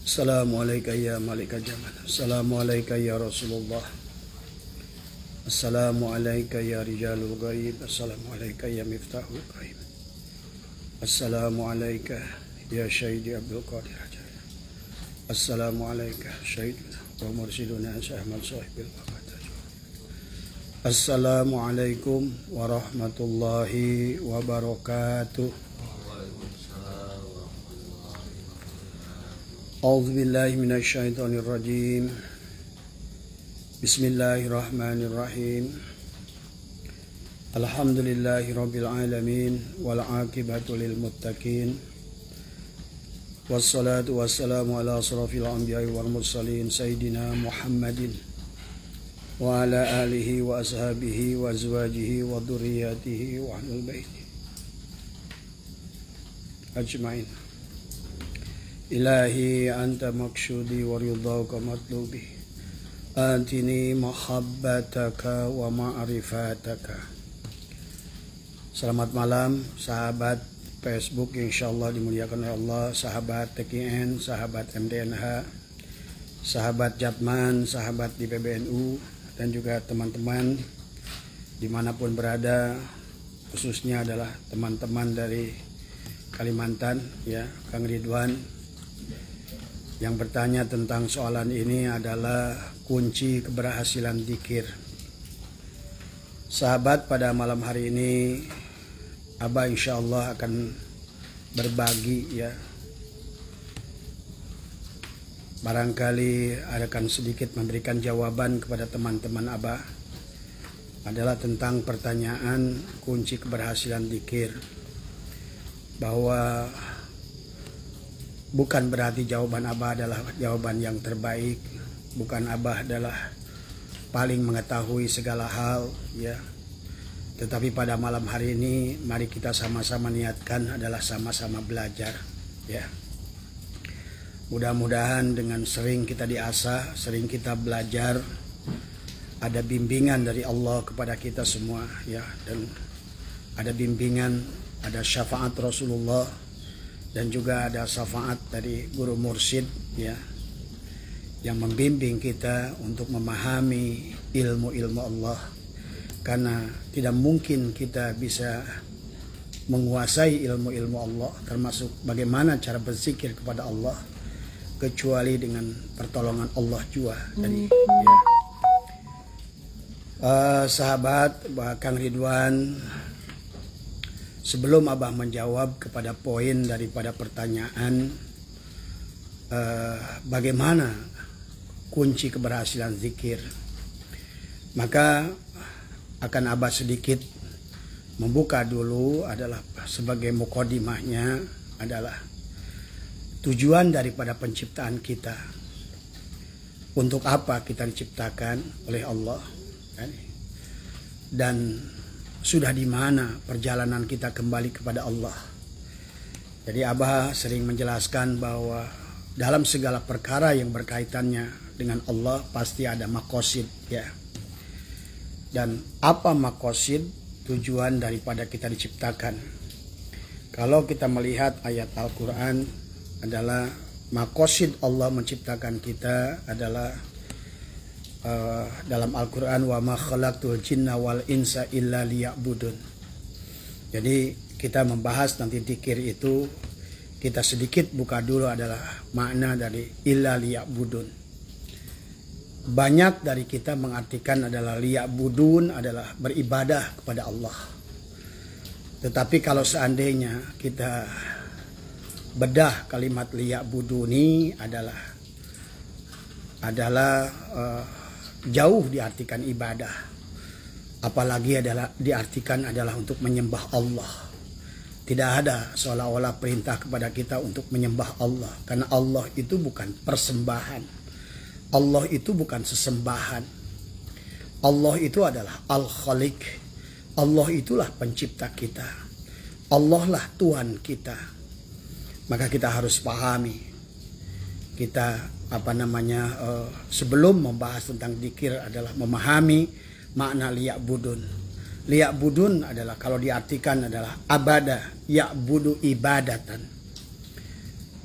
Assalamualaikum ya Malika Jamal. Assalamualaikum ya Rasulullah. Assalamualaikum ya Rijalul Ghaib. Assalamualaikum ya Miftahul Ghaib. Assalamualaikum ya Syahidi Abdul Qadir Hajar. Assalamualaikum Syahiduna wa Mursiduna Syahmal Sahibil Waqat. Assalamualaikum warahmatullahi wabarakatuh. A'udzu billahi minasyaitonir rajim. Bismillahirrahmanirrahim. Alhamdulillahirabbil alamin wal 'aqibatu lil muttaqin. Wassalatu wassalamu ala asrofil anbiya'i wal mursalin sayyidina Muhammadin wa ala alihi wa ashabihi wa azwajihi wa dzurriyyatihi wa ahlul baiti ajmain. Ilahi anta maksudi wa ridhaka matlubi antini mahabbataka wa ma'rifataka. Selamat malam sahabat Facebook yang insyaallah dimuliakan oleh Allah, sahabat TKN, sahabat MDNH, sahabat Jatman, sahabat di PBNU, dan juga teman-teman dimanapun berada, khususnya adalah teman-teman dari Kalimantan, ya, Kang Ridwan. Yang bertanya tentang soalan ini adalah kunci keberhasilan dzikir. Sahabat, pada malam hari ini Abah insya Allah akan berbagi, ya, barangkali akan sedikit memberikan jawaban kepada teman-teman Abah, adalah tentang pertanyaan kunci keberhasilan dzikir, bahwa bukan berarti jawaban Abah adalah jawaban yang terbaik, bukan Abah adalah paling mengetahui segala hal, ya. Tetapi pada malam hari ini mari kita sama-sama niatkan adalah sama-sama belajar, ya. Mudah-mudahan dengan sering kita diasah, sering kita belajar, ada bimbingan dari Allah kepada kita semua, ya, dan ada bimbingan, ada syafaat Rasulullah, dan juga ada syafaat dari guru mursyid, ya, yang membimbing kita untuk memahami ilmu-ilmu Allah. Karena tidak mungkin kita bisa menguasai ilmu-ilmu Allah, termasuk bagaimana cara berzikir kepada Allah, kecuali dengan pertolongan Allah juga tadi, ya. Sahabat Kang Ridwan, sebelum Abah menjawab kepada poin daripada pertanyaan bagaimana kunci keberhasilan zikir, maka akan Abah sedikit membuka dulu adalah sebagai muqaddimahnya adalah tujuan daripada penciptaan kita. Untuk apa kita diciptakan oleh Allah, dan sudah di mana perjalanan kita kembali kepada Allah. Jadi Abah sering menjelaskan bahwa dalam segala perkara yang berkaitannya dengan Allah pasti ada maqasid, ya. Dan apa maqasid, tujuan daripada kita diciptakan? Kalau kita melihat ayat Al-Quran adalah maqasid Allah menciptakan kita adalah dalam Al-Quran, wa ma khalaqtul jinna wal insa illa liya'budun. Jadi kita membahas nanti dzikir itu, kita sedikit buka dulu adalah makna dari illa liya'budun. Banyak dari kita mengartikan adalah liya'budun adalah beribadah kepada Allah. Tetapi kalau seandainya kita bedah kalimat liya'buduni adalah jauh diartikan ibadah, apalagi adalah diartikan adalah untuk menyembah Allah. Tidak ada seolah-olah perintah kepada kita untuk menyembah Allah, karena Allah itu bukan persembahan, Allah itu bukan sesembahan. Allah itu adalah Al-Khaliq, Allah itulah pencipta kita, Allah lah Tuhan kita. Maka kita harus pahami, kita sebelum membahas tentang dzikir adalah memahami makna liya'budun. Liya'budun adalah kalau diartikan adalah abada, ya'budu ibadatan.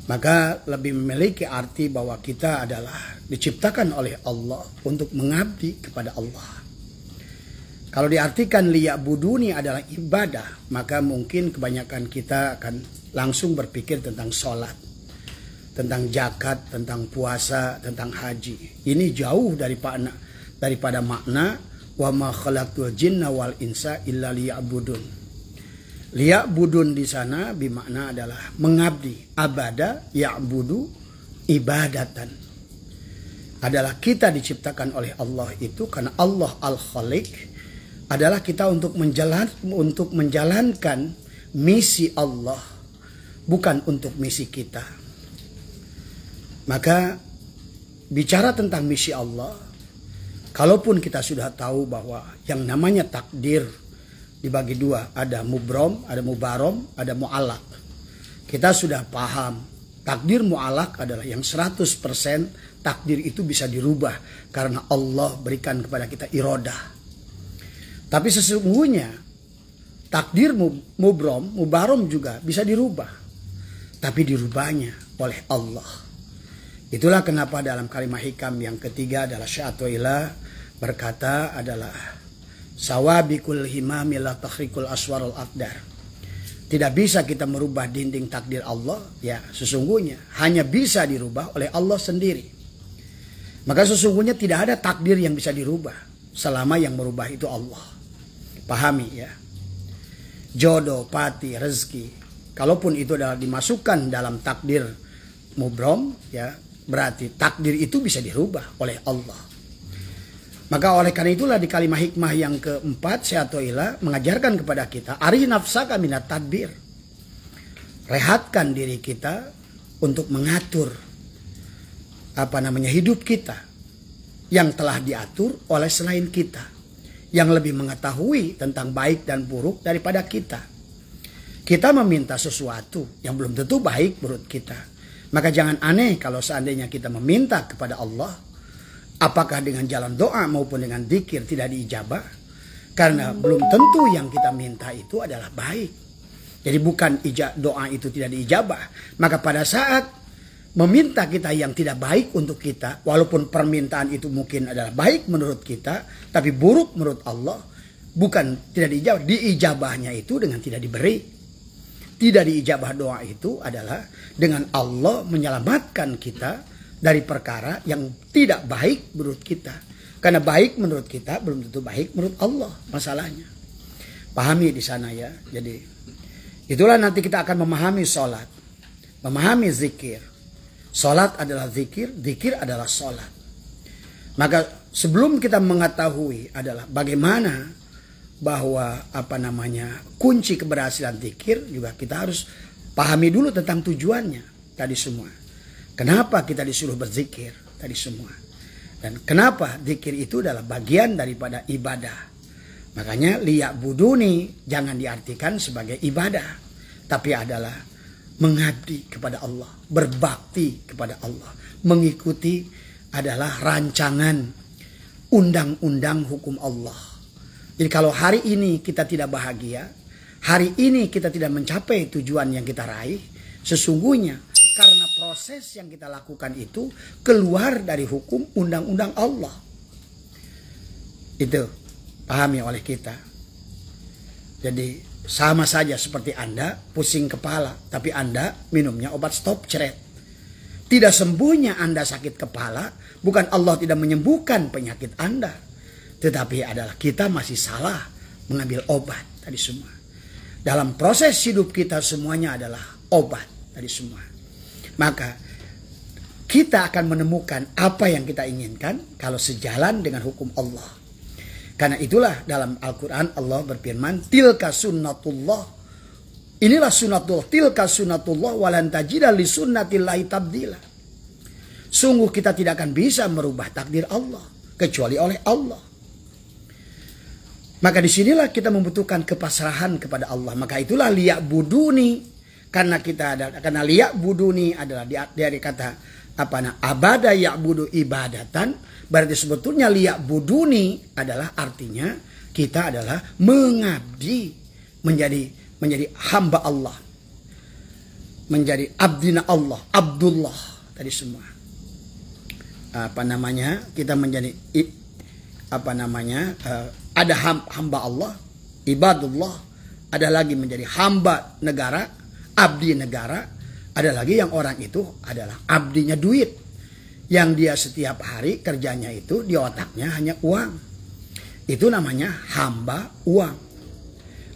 maka lebih memiliki arti bahwa kita adalah diciptakan oleh Allah untuk mengabdi kepada Allah. Kalau diartikan liya'buduni adalah ibadah, maka mungkin kebanyakan kita akan langsung berpikir tentang sholat, tentang zakat, tentang puasa, tentang haji. Ini jauh daripada makna wa ma khalaqtul jinna wal insa illa liya'budun. Liya'budun di sana bermakna adalah mengabdi. Abada ya'budu ibadatan. Adalah kita diciptakan oleh Allah itu karena Allah Al-Khaliq adalah kita untuk menjalankan misi Allah, bukan untuk misi kita. Maka bicara tentang misi Allah, kalaupun kita sudah tahu bahwa yang namanya takdir dibagi dua, ada mubrom, ada mubarom, ada mu'alak. Kita sudah paham takdir mu'alak adalah yang 100% takdir itu bisa dirubah karena Allah berikan kepada kita iradah. Tapi sesungguhnya takdir mubrom, mubarom juga bisa dirubah. Tapi dirubahnya oleh Allah. Itulah kenapa dalam kalimat hikam yang ketiga adalah Sya'atu'illah berkata adalah sawabikul himami la takhrikul aswarul aqdar. Tidak bisa kita merubah dinding takdir Allah. Ya sesungguhnya hanya bisa dirubah oleh Allah sendiri. Maka sesungguhnya tidak ada takdir yang bisa dirubah selama yang merubah itu Allah. Pahami ya. Jodoh, pati, rezeki, kalaupun itu adalah dimasukkan dalam takdir mubrom, ya berarti takdir itu bisa dirubah oleh Allah. Maka oleh karena itulah di kalimat hikmah yang keempat Sya'atu'illah mengajarkan kepada kita arih nafsaka minat tadbir. Rehatkan diri kita untuk mengatur hidup kita yang telah diatur oleh selain kita, yang lebih mengetahui tentang baik dan buruk daripada kita. Kita meminta sesuatu yang belum tentu baik menurut kita. Maka jangan aneh kalau seandainya kita meminta kepada Allah, apakah dengan jalan doa maupun dengan zikir tidak diijabah. Karena belum tentu yang kita minta itu adalah baik. Jadi bukan doa itu tidak diijabah. Maka pada saat meminta kita yang tidak baik untuk kita, walaupun permintaan itu mungkin adalah baik menurut kita, tapi buruk menurut Allah, bukan tidak diijabah. Diijabahnya itu dengan tidak diberi. Tidak diijabah doa itu adalah dengan Allah menyelamatkan kita dari perkara yang tidak baik menurut kita. Karena baik menurut kita belum tentu baik menurut Allah masalahnya. Pahami di sana ya. Jadi itulah nanti kita akan memahami sholat, memahami zikir. Salat adalah zikir, zikir adalah salat. Maka sebelum kita mengetahui adalah bagaimana bahwa kunci keberhasilan zikir, juga kita harus pahami dulu tentang tujuannya tadi semua. Kenapa kita disuruh berzikir tadi semua. Dan kenapa zikir itu adalah bagian daripada ibadah. Makanya liya'buduni jangan diartikan sebagai ibadah, tapi adalah mengabdi kepada Allah, berbakti kepada Allah, mengikuti adalah rancangan undang-undang hukum Allah. Jadi kalau hari ini kita tidak bahagia, hari ini kita tidak mencapai tujuan yang kita raih, sesungguhnya karena proses yang kita lakukan itu keluar dari hukum undang-undang Allah. Itu pahami oleh kita. Jadi sama saja seperti Anda pusing kepala, tapi Anda minumnya obat stop ceret. Tidak sembuhnya Anda sakit kepala, bukan Allah tidak menyembuhkan penyakit Anda, tetapi adalah kita masih salah mengambil obat tadi semua. Dalam proses hidup kita semuanya adalah obat tadi semua. Maka kita akan menemukan apa yang kita inginkan kalau sejalan dengan hukum Allah. Karena itulah dalam Al-Quran Allah berfirman, tilka sunnatullah. Inilah sunnatullah, tilka sunnatullah walan tajida li sunnatillahi tabdila. Sungguh kita tidak akan bisa merubah takdir Allah kecuali oleh Allah. Maka disinilah kita membutuhkan kepasrahan kepada Allah. Maka itulah liya'buduni. Karena liya'buduni adalah dari kata abada ya'budu ibadatan. Berarti sebetulnya liya'buduni adalah artinya kita adalah mengabdi, menjadi hamba Allah. menjadi abdina Allah, Abdullah tadi semua. Kita menjadi ada hamba Allah, ibadullah, ada lagi menjadi hamba negara, abdi negara, ada lagi yang orang itu adalah abdinya duit, yang dia setiap hari kerjanya itu di otaknya hanya uang. Itu namanya hamba uang.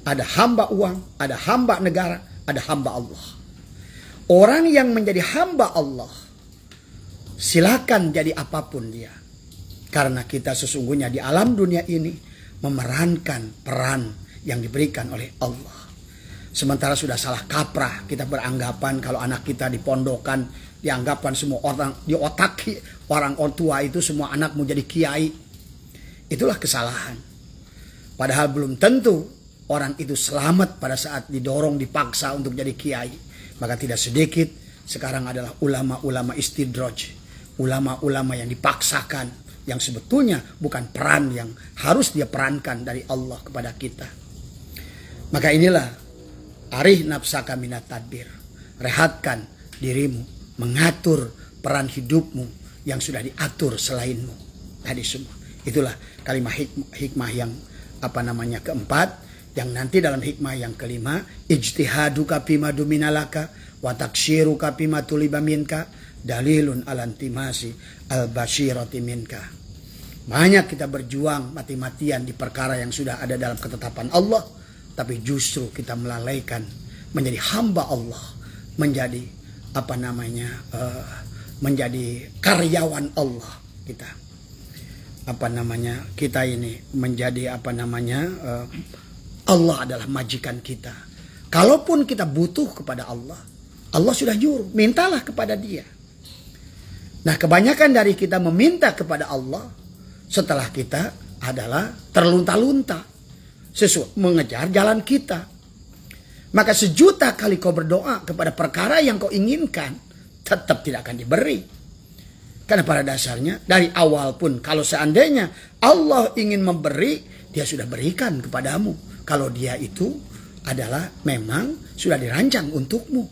Ada hamba uang, ada hamba negara, ada hamba Allah. Orang yang menjadi hamba Allah, silakan jadi apapun dia. Karena kita sesungguhnya di alam dunia ini memerankan peran yang diberikan oleh Allah. Sementara sudah salah kaprah, kita beranggapan kalau anak kita dipondokan, dianggapkan semua orang, di otak orang tua itu semua anak mau jadi kiai. Itulah kesalahan. Padahal belum tentu orang itu selamat pada saat didorong, dipaksa untuk jadi kiai. Maka tidak sedikit sekarang adalah ulama-ulama istidraj, ulama-ulama yang dipaksakan, yang sebetulnya bukan peran yang harus dia perankan dari Allah kepada kita. Maka inilah arih nafsaka minat tadbir, rehatkan dirimu, mengatur peran hidupmu yang sudah diatur selainmu tadi semua. Itulah kalimat hikmah yang keempat, yang nanti dalam hikmah yang kelima, ijtihaduka fima duminalaka wa taksiruka fima tuliba minka dalilun alantimasi al-basyirati minka. Banyak kita berjuang mati-matian di perkara yang sudah ada dalam ketetapan Allah, tapi justru kita melalaikan menjadi hamba Allah, menjadi menjadi karyawan Allah kita. Kita ini menjadi Allah adalah majikan kita. Kalaupun kita butuh kepada Allah, Allah sudah nyuruh, mintalah kepada Dia. Nah, kebanyakan dari kita meminta kepada Allah setelah kita adalah terlunta-lunta mengejar jalan kita. Maka sejuta kali kau berdoa kepada perkara yang kau inginkan, tetap tidak akan diberi. Karena pada dasarnya dari awal pun kalau seandainya Allah ingin memberi, Dia sudah berikan kepadamu. Kalau Dia itu adalah memang sudah dirancang untukmu.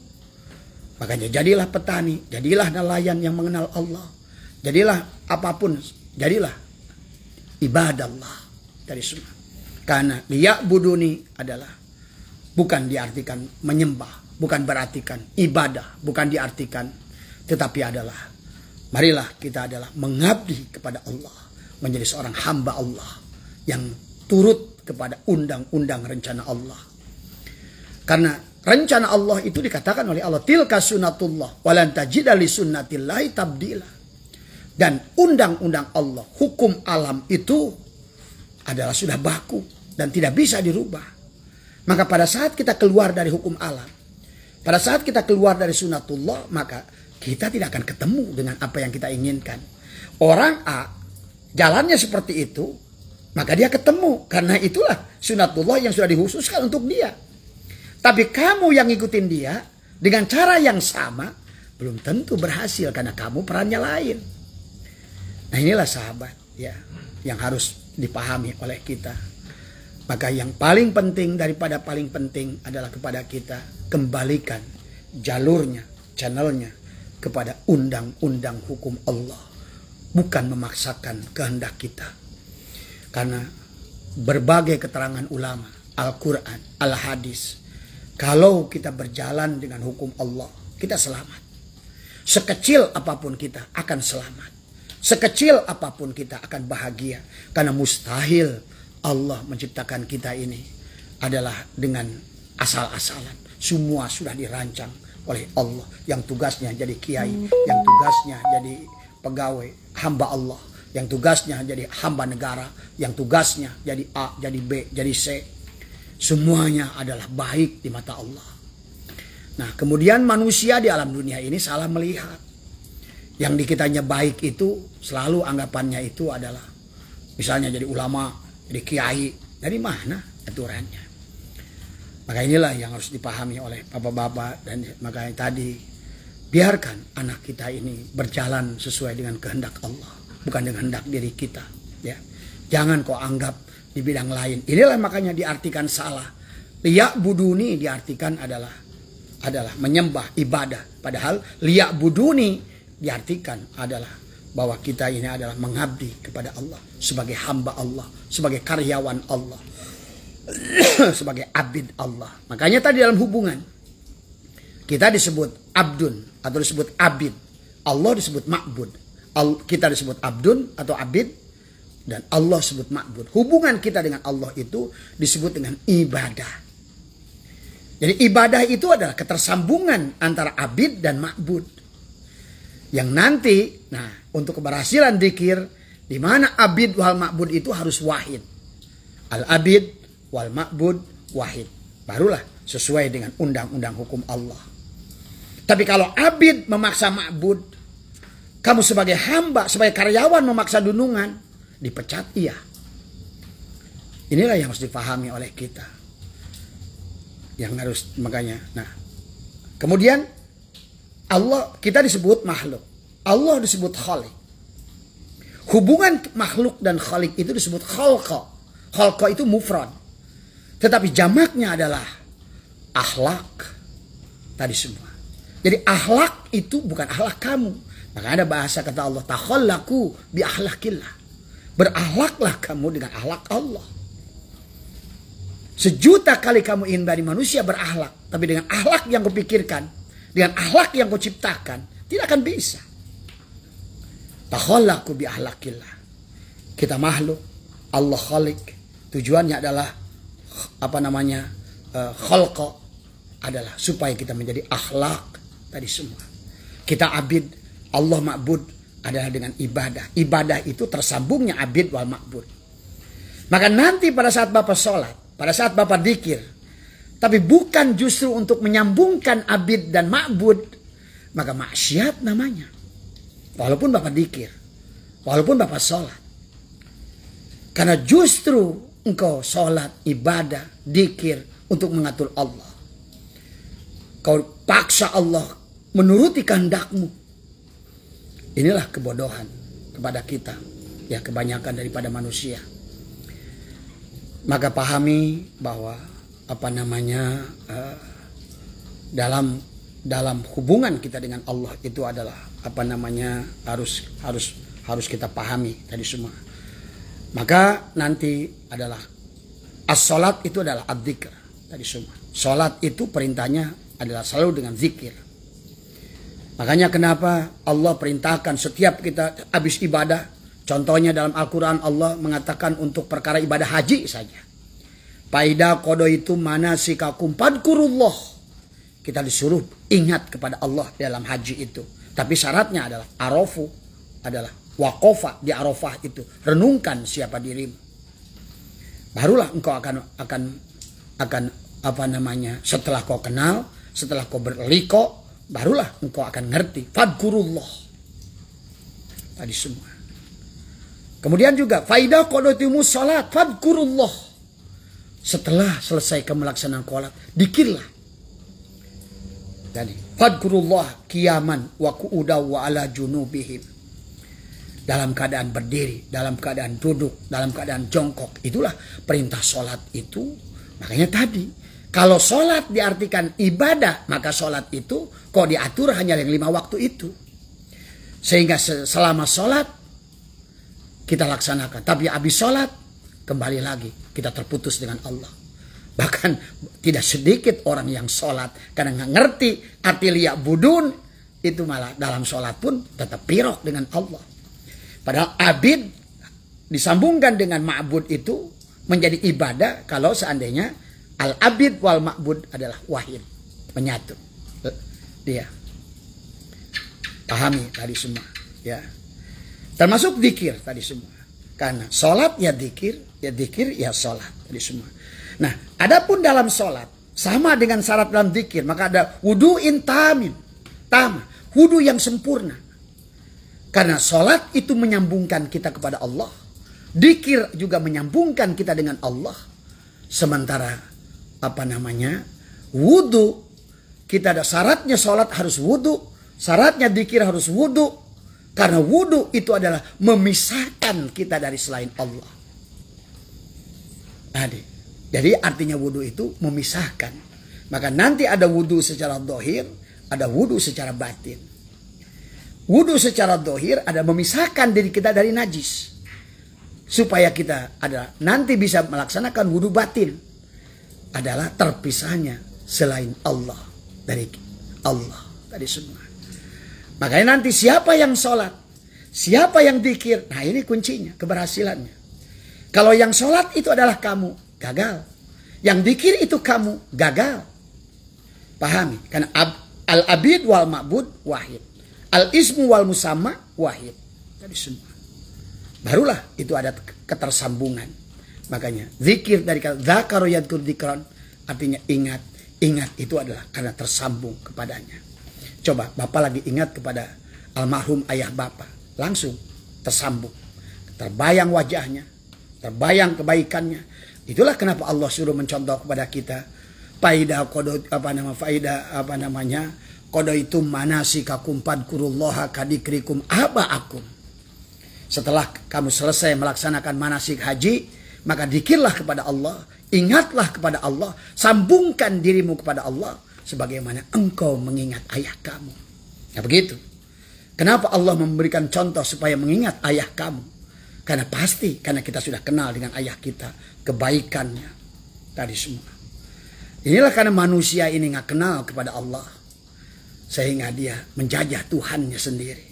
Makanya jadilah petani, jadilah nelayan yang mengenal Allah. Jadilah apapun, jadilah ibadah Allah dari semua. Karena liya'buduni adalah bukan diartikan menyembah, bukan berartikan ibadah, bukan diartikan, tetapi adalah marilah kita adalah mengabdi kepada Allah, menjadi seorang hamba Allah yang turut kepada undang-undang rencana Allah. Karena rencana Allah itu dikatakan oleh Allah, tilka sunnatullah walan tajida li sunnatillahi tabdila. Dan undang-undang Allah, hukum alam itu adalah sudah baku dan tidak bisa dirubah. Maka pada saat kita keluar dari hukum alam, pada saat kita keluar dari sunnatullah, maka kita tidak akan ketemu dengan apa yang kita inginkan. Orang A jalannya seperti itu, maka dia ketemu. Karena itulah sunnatullah yang sudah dikhususkan untuk dia. Tapi kamu yang ngikutin dia dengan cara yang sama, belum tentu berhasil karena kamu perannya lain. Nah, inilah sahabat ya, yang harus dipahami oleh kita. Maka yang paling penting daripada paling penting adalah kepada kita kembalikan jalurnya, channelnya kepada undang-undang hukum Allah, bukan memaksakan kehendak kita. Karena berbagai keterangan ulama, Al-Quran, Al-Hadis, kalau kita berjalan dengan hukum Allah, kita selamat. Sekecil apapun kita akan selamat. Sekecil apapun kita akan bahagia. Karena mustahil Allah menciptakan kita ini adalah dengan asal-asalan. Semua sudah dirancang oleh Allah. Yang tugasnya jadi kiai, yang tugasnya jadi pegawai, hamba Allah. Yang tugasnya jadi hamba negara, yang tugasnya jadi A, jadi B, jadi C. Semuanya adalah baik di mata Allah. Nah, kemudian manusia di alam dunia ini salah melihat. Yang dikitanya baik itu selalu anggapannya itu adalah misalnya jadi ulama, jadi kiai. Dari mana aturannya? Maka inilah yang harus dipahami oleh bapak-bapak. Dan makanya tadi biarkan anak kita ini berjalan sesuai dengan kehendak Allah, bukan dengan kehendak diri kita. Ya, jangan kau anggap di bidang lain. Inilah makanya diartikan salah. Liya'buduni diartikan adalah adalah menyembah, ibadah. Padahal liya'buduni diartikan adalah bahwa kita ini adalah mengabdi kepada Allah, sebagai hamba Allah, sebagai karyawan Allah, sebagai abid Allah. Makanya tadi dalam hubungan kita disebut abdun atau disebut abid, Allah disebut ma'bud. Kita disebut abdun atau abid, dan Allah disebut ma'bud. Hubungan kita dengan Allah itu disebut dengan ibadah. Jadi ibadah itu adalah ketersambungan antara abid dan ma'bud. Yang nanti, nah, untuk keberhasilan dzikir, di mana abid wal ma'bud itu harus wahid. Al-abid wal ma'bud wahid. Barulah sesuai dengan undang-undang hukum Allah. Tapi kalau abid memaksa ma'bud, kamu sebagai hamba, sebagai karyawan memaksa dunungan, dipecat, iya. Inilah yang harus dipahami oleh kita. Yang harus, makanya. Nah, kemudian Allah, kita disebut makhluk. Allah disebut khalik. Hubungan makhluk dan khalik itu disebut khalqa. Khalqa itu mufrad. Tetapi jamaknya adalah akhlak. Tadi semua. Jadi akhlak itu bukan akhlak kamu. Maka ada bahasa kata Allah, takhallaku bi akhlakillah. Berakhlaklah kamu dengan akhlak Allah. Sejuta kali kamu ingin dari manusia berakhlak, tapi dengan akhlak yang kau pikirkan, dengan akhlak yang kau ciptakan, tidak akan bisa. Takhallaku bi akhlakillah. Kita makhluk, Allah khalik. Tujuannya adalah khalqa, adalah supaya kita menjadi akhlak. Tadi semua. Kita abid, Allah ma'bud adalah dengan ibadah. Ibadah itu tersambungnya abid wal ma'bud. Maka nanti pada saat Bapak sholat, pada saat Bapak dzikir, tapi bukan justru untuk menyambungkan abid dan ma'bud, maka maksiat namanya. Walaupun Bapak dzikir, walaupun Bapak sholat. Karena justru engkau sholat, ibadah, dzikir untuk mengatur Allah. Kau paksa Allah menuruti kehendakmu. Inilah kebodohan kepada kita, ya, kebanyakan daripada manusia. Maka pahami bahwa dalam hubungan kita dengan Allah itu adalah harus kita pahami tadi semua. Maka nanti adalah as-salat itu adalah ad-dzikr tadi semua. Salat itu perintahnya adalah selalu dengan zikir. Makanya kenapa Allah perintahkan setiap kita habis ibadah. Contohnya dalam Al-Quran Allah mengatakan untuk perkara ibadah haji saja. Faida qadaitum manasikakum fadhkurullah. Kita disuruh ingat kepada Allah dalam haji itu. Tapi syaratnya adalah arafu, adalah waqafa di Arafah itu. Renungkan siapa dirimu. Barulah engkau akan setelah kau kenal, setelah kau berliko, barulah engkau akan ngerti. Fadhkurullah. Tadi semua. Kemudian juga faida qadatimus salat fadhkurullah. Setelah selesai melaksanakan salat, dzikirlah. Jadi fadhkurullah qiyaman wa qu'udan wa ala junubihim. Dalam keadaan berdiri, dalam keadaan duduk, dalam keadaan jongkok. Itulah perintah salat itu. Makanya tadi kalau sholat diartikan ibadah, maka sholat itu kok diatur hanya yang 5 waktu itu. Sehingga selama sholat kita laksanakan. Tapi habis sholat kembali lagi kita terputus dengan Allah. Bahkan tidak sedikit orang yang sholat karena nggak ngerti arti liya'budun, itu malah dalam sholat pun tetap pirok dengan Allah. Padahal abid disambungkan dengan ma'bud itu menjadi ibadah kalau seandainya al-abid wal ma'bud adalah wahid, menyatu. Dia pahami tadi semua, ya. Termasuk dzikir tadi semua. Karena sholat ya dzikir ya sholat tadi semua. Nah, adapun dalam sholat sama dengan syarat dalam dzikir, maka ada wudu'in tamim, wudu yang sempurna. Karena sholat itu menyambungkan kita kepada Allah, dzikir juga menyambungkan kita dengan Allah. Sementara wudu, kita ada syaratnya sholat harus wudu, syaratnya dzikir harus wudu, karena wudu itu adalah memisahkan kita dari selain Allah. Jadi artinya wudu itu memisahkan. Maka nanti ada wudhu secara dohir, ada wudhu secara batin. Wudhu secara dohir ada memisahkan diri kita dari najis. Supaya kita ada nanti bisa melaksanakan wudhu batin. Adalah terpisahnya selain Allah dari Allah tadi semua. Makanya nanti siapa yang sholat, siapa yang zikir, nah ini kuncinya, keberhasilannya. Kalau yang sholat itu adalah kamu, gagal. Yang zikir itu kamu, gagal. Pahami? Karena al-abid wal ma'bud wahid. Al-ismu wal musamma wahid. Tadi semua. Barulah itu ada ketersambungan. Makanya zikir dari kata dzakara yadkur dzikran artinya ingat. Ingat itu adalah karena tersambung kepadanya. Coba Bapak lagi ingat kepada almarhum ayah Bapak, langsung tersambung. Terbayang wajahnya, terbayang kebaikannya. Itulah kenapa Allah suruh mencontoh kepada kita qadaitum manasikakum fadkurullaha kadikrikum abaakum. Setelah kamu selesai melaksanakan manasik haji, maka zikirlah kepada Allah, ingatlah kepada Allah, sambungkan dirimu kepada Allah sebagaimana engkau mengingat ayah kamu. Ya begitu. Kenapa Allah memberikan contoh supaya mengingat ayah kamu? Karena pasti, karena kita sudah kenal dengan ayah kita, kebaikannya tadi semua. Inilah karena manusia ini nggak kenal kepada Allah, sehingga dia menjajah Tuhannya sendiri,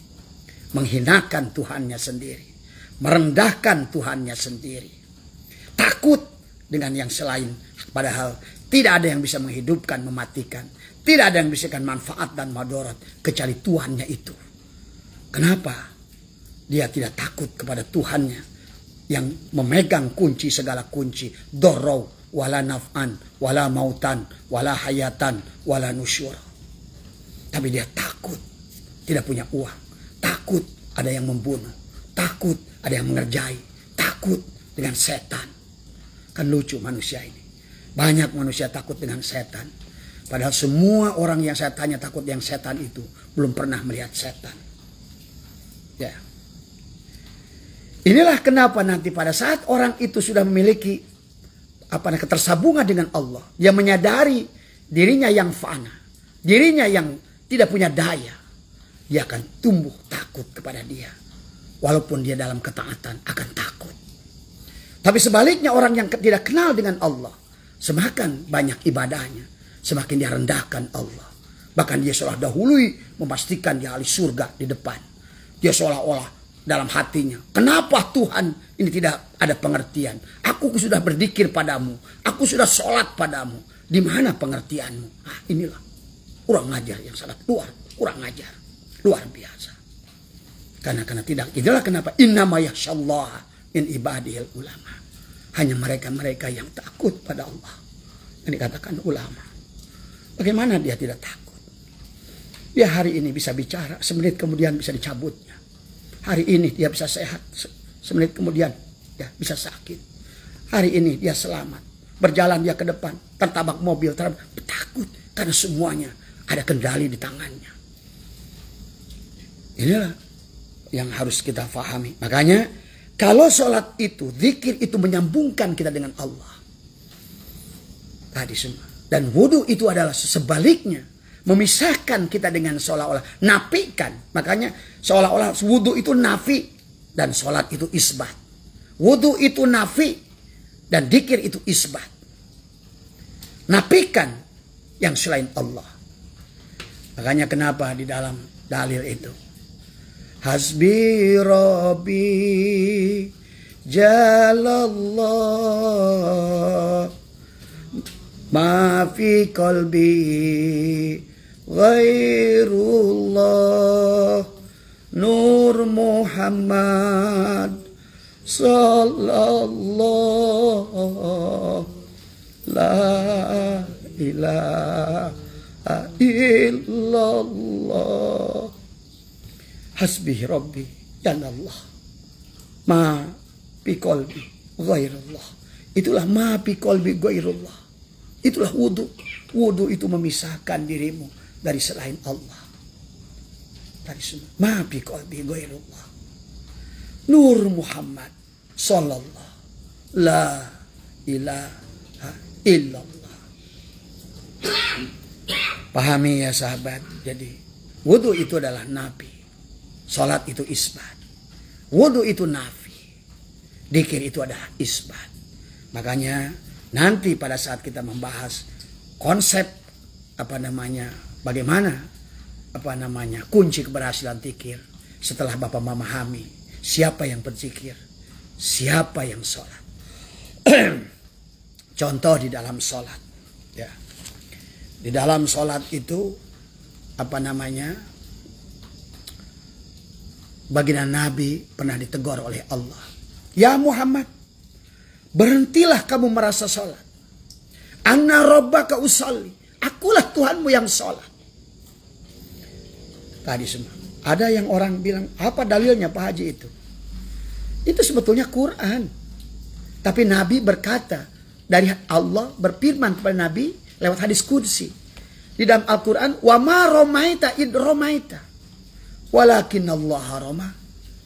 menghinakan Tuhannya sendiri, merendahkan Tuhannya sendiri, takut dengan yang selain, padahal tidak ada yang bisa menghidupkan, mematikan, tidak ada yang bisa memberikan manfaat dan madarat kecuali Tuhannya itu. Kenapa? Dia tidak takut kepada Tuhannya yang memegang kunci segala kunci. Dorau, wala naf'an, wala mautan, wala hayatan, wala nusyur. Tapi dia takut tidak punya uang. Takut ada yang membunuh. Takut ada yang mengerjai. Takut dengan setan. Kan lucu manusia ini. Banyak manusia takut dengan setan. Padahal semua orang yang saya tanya takut yang setan itu belum pernah melihat setan. Ya. Inilah kenapa nanti pada saat orang itu sudah memiliki ketersambungan dengan Allah, dia menyadari dirinya yang fana, dirinya yang tidak punya daya, dia akan tumbuh takut kepada dia. Walaupun dia dalam ketaatan akan takut. Tapi sebaliknya orang yang tidak kenal dengan Allah, semakin banyak ibadahnya, semakin dia rendahkan Allah. Bahkan dia seolah dahului memastikan dia ahli surga di depan. Dia seolah-olah dalam hatinya, kenapa Tuhan ini tidak ada pengertian? Aku sudah berzikir padamu, aku sudah sholat padamu. Di mana pengertianmu? Nah, inilah kurang ngajar yang sangat kurang ngajar, luar biasa. Karena tidak, itulah kenapa innama yakhsyallaha min ibadihil ulama. Hanya mereka-mereka yang takut pada Allah. Yang dikatakan ulama. Bagaimana dia tidak takut? Dia hari ini bisa bicara, semenit kemudian bisa dicabutnya. Hari ini dia bisa sehat, semenit kemudian ya bisa sakit. Hari ini dia selamat, berjalan dia ke depan, tertabrak mobil, takut karena semuanya ada kendali di tangannya. Inilah yang harus kita fahami. Makanya kalau sholat itu, zikir itu menyambungkan kita dengan Allah. Tadi semua. Dan wudhu itu adalah sebaliknya. Memisahkan kita dengan seolah-olah nafikan. Makanya seolah-olah wudhu itu nafi dan sholat itu isbat. Wudhu itu nafi dan dzikir itu isbat. Nafikan yang selain Allah. Makanya kenapa di dalam dalil itu hasbi rabbi jalallah ma fi qalbi ghairullah nur Muhammad sallallahu la ilaha illallah hasbi rabbi janallah ma fi qalbi ghairullah. Itulah ma fi qalbi ghairullah. Itulah wudhu. Wudhu itu memisahkan dirimu dari selain Allah. Dari semua. Ma fi qalbi ghairullah. Nur Muhammad sallallahu la ilaha illallah. Pahami ya sahabat. Jadi wudhu itu adalah nabi. Salat itu isbat. Wudhu itu nafi. Dzikir itu adalah isbat. Makanya nanti pada saat kita membahas konsep bagaimana kunci keberhasilan dzikir, setelah Bapak memahami siapa yang berzikir, siapa yang sholat. Contoh di dalam sholat, ya. Di dalam sholat itu baginda Nabi pernah ditegur oleh Allah. Ya Muhammad, berhentilah kamu merasa sholat. Anna rabbaka usalli. Akulah Tuhanmu yang sholat. Tadi semua. Ada yang orang bilang, apa dalilnya Pak Haji itu? Itu sebetulnya Quran. Tapi Nabi berkata, dari Allah berfirman kepada Nabi lewat hadis qudsi. Di dalam Al-Quran, wa ma romaita id romaita. Walakin Allah roma.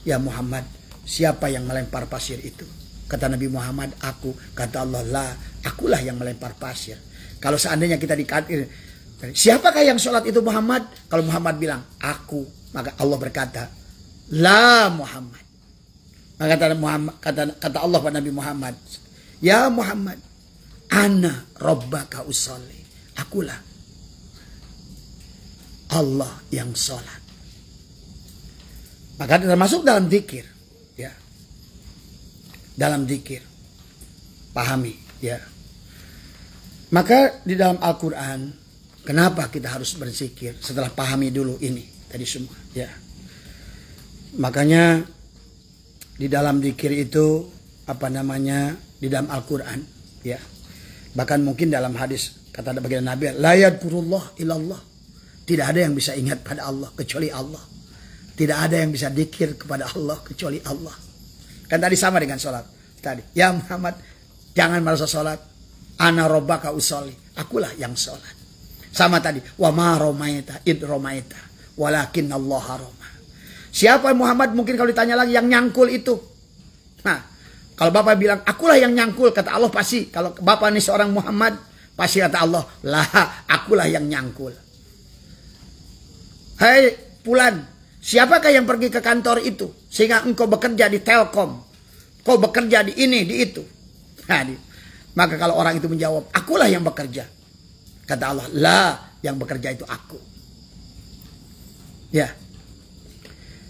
Ya Muhammad, siapa yang melempar pasir itu? Kata Nabi Muhammad, aku. Kata Allah, la, akulah yang melempar pasir. Kalau seandainya kita dikatir, siapakah yang sholat itu Muhammad? Kalau Muhammad bilang, aku. Maka Allah berkata, la Muhammad. Maka kata Allah pada Nabi Muhammad, ya Muhammad, ana rabbaka usalli. Akulah Allah yang sholat. Maka termasuk dalam dzikir, ya. Dalam dzikir, pahami, ya. Maka di dalam Al-Quran, kenapa kita harus berzikir? Setelah pahami dulu ini tadi semua, ya. Makanya di dalam dzikir itu di dalam Al-Quran, ya. Bahkan mungkin dalam hadis kata baginda Nabi, la yadkurullah illallah. Tidak ada yang bisa ingat pada Allah kecuali Allah. Tidak ada yang bisa dzikir kepada Allah kecuali Allah. Kan tadi sama dengan sholat. Tadi, ya Muhammad, jangan merasa sholat. Ana rabbaka usolli. Akulah yang sholat. Sama tadi. Wa ma romaita id romaita. Walakin Allah roma. Siapa Muhammad mungkin kalau ditanya lagi yang nyangkul itu. Nah, kalau Bapak bilang akulah yang nyangkul. Kata Allah pasti. Kalau Bapak ini seorang Muhammad. Pasti kata Allah. Lah, akulah yang nyangkul. Hai Fulan. Siapakah yang pergi ke kantor itu? Sehingga engkau bekerja di Telkom. Kau bekerja di ini, di itu. Nah, maka kalau orang itu menjawab, akulah yang bekerja. Kata Allah, lah, yang bekerja itu aku. Ya.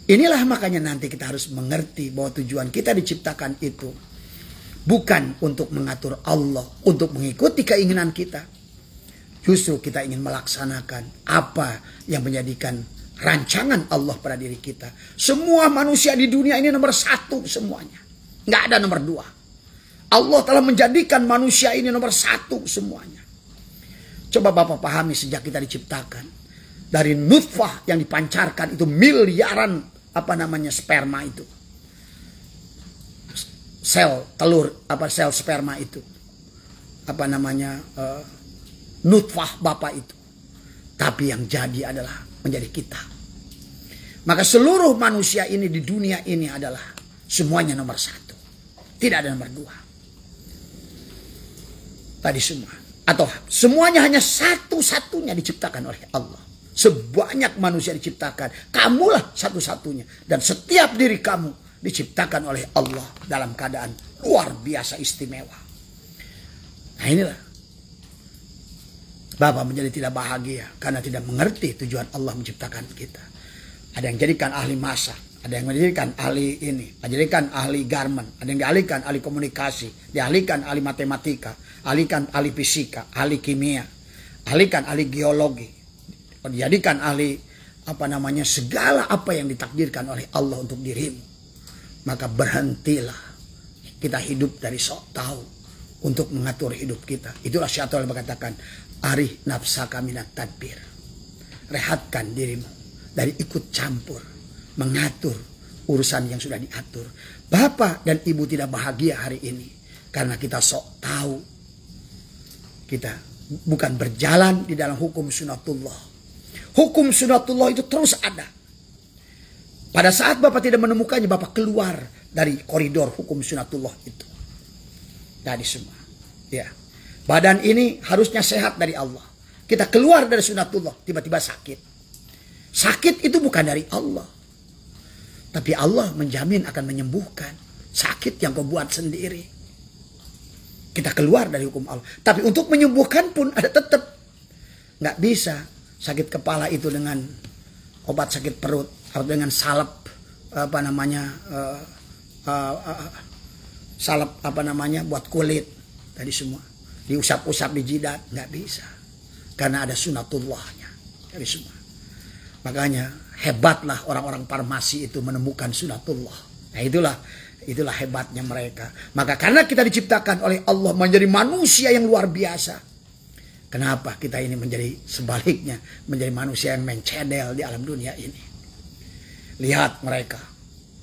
Inilah makanya nanti kita harus mengerti bahwa tujuan kita diciptakan itu bukan untuk mengatur Allah, untuk mengikuti keinginan kita. Justru kita ingin melaksanakan apa yang menjadikan rancangan Allah pada diri kita. Semua manusia di dunia ini nomor satu semuanya. Nggak ada nomor dua. Allah telah menjadikan manusia ini nomor satu semuanya. Coba Bapak pahami sejak kita diciptakan. Dari nutfah yang dipancarkan itu miliaran sperma itu. Sel telur, sel sperma itu. Nutfah Bapak itu. Tapi yang jadi adalah menjadi kita. Maka seluruh manusia ini di dunia ini adalah semuanya nomor satu. Tidak ada nomor dua. Tadi semua. Atau semuanya hanya satu-satunya diciptakan oleh Allah. Sebanyak manusia diciptakan. Kamulah satu-satunya. Dan setiap diri kamu diciptakan oleh Allah dalam keadaan luar biasa istimewa. Nah inilah. Bapak menjadi tidak bahagia karena tidak mengerti tujuan Allah menciptakan kita. Ada yang jadikan ahli masak, ada yang menjadikan ahli ini, menjadikan ahli garment, ada yang dialihkan ahli komunikasi, dialihkan ahli matematika, alihkan ahli fisika, ahli kimia, alihkan ahli geologi, dijadikan ahli segala apa yang ditakdirkan oleh Allah untuk dirimu. Maka berhentilah kita hidup dari sok tahu untuk mengatur hidup kita. Itulah Syaitan yang berkatakan, arih nafsaka minat tadbir. Rehatkan dirimu dari ikut campur, mengatur urusan yang sudah diatur. Bapak dan Ibu tidak bahagia hari ini karena kita sok tahu. Kita bukan berjalan di dalam hukum sunatullah. Hukum sunatullah itu terus ada. Pada saat Bapak tidak menemukannya, Bapak keluar dari koridor hukum sunatullah itu. Dari semua. Ya. Badan ini harusnya sehat dari Allah. kita keluar dari sunatullah, tiba-tiba sakit. Sakit itu bukan dari Allah. Tapi Allah menjamin akan menyembuhkan sakit yang kau buat sendiri. Kita keluar dari hukum Allah. Tapi untuk menyembuhkan pun ada tetap. Nggak bisa sakit kepala itu dengan obat sakit perut atau dengan salep buat kulit tadi semua. Diusap-usap di jidat, nggak bisa. Karena ada sunatullahnya tadi semua. Makanya hebatlah orang-orang farmasi itu menemukan sunatullah. Nah itulah hebatnya mereka. Maka karena kita diciptakan oleh Allah menjadi manusia yang luar biasa. Kenapa kita ini menjadi sebaliknya, menjadi manusia yang mencedel di alam dunia ini. Lihat mereka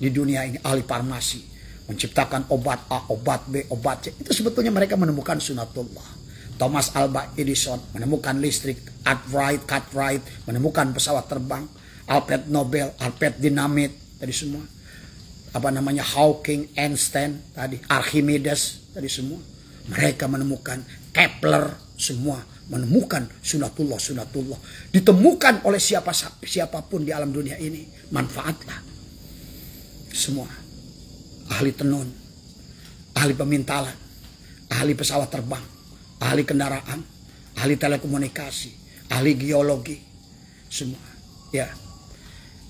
di dunia ini ahli farmasi, menciptakan obat A, obat B, obat C. Itu sebetulnya mereka menemukan sunatullah. Thomas Alva Edison menemukan listrik, Cartwright menemukan pesawat terbang, Alfred Nobel, Alfred Dinamit, tadi semua. Hawking, Einstein, tadi Archimedes, tadi semua. Mereka menemukan Kepler, semua menemukan sunatullah. Ditemukan oleh siapapun di alam dunia ini. Manfaatlah. Semua. Ahli tenun, ahli pemintalan, ahli pesawat terbang, ahli kendaraan, ahli telekomunikasi, ahli geologi, semua. Ya,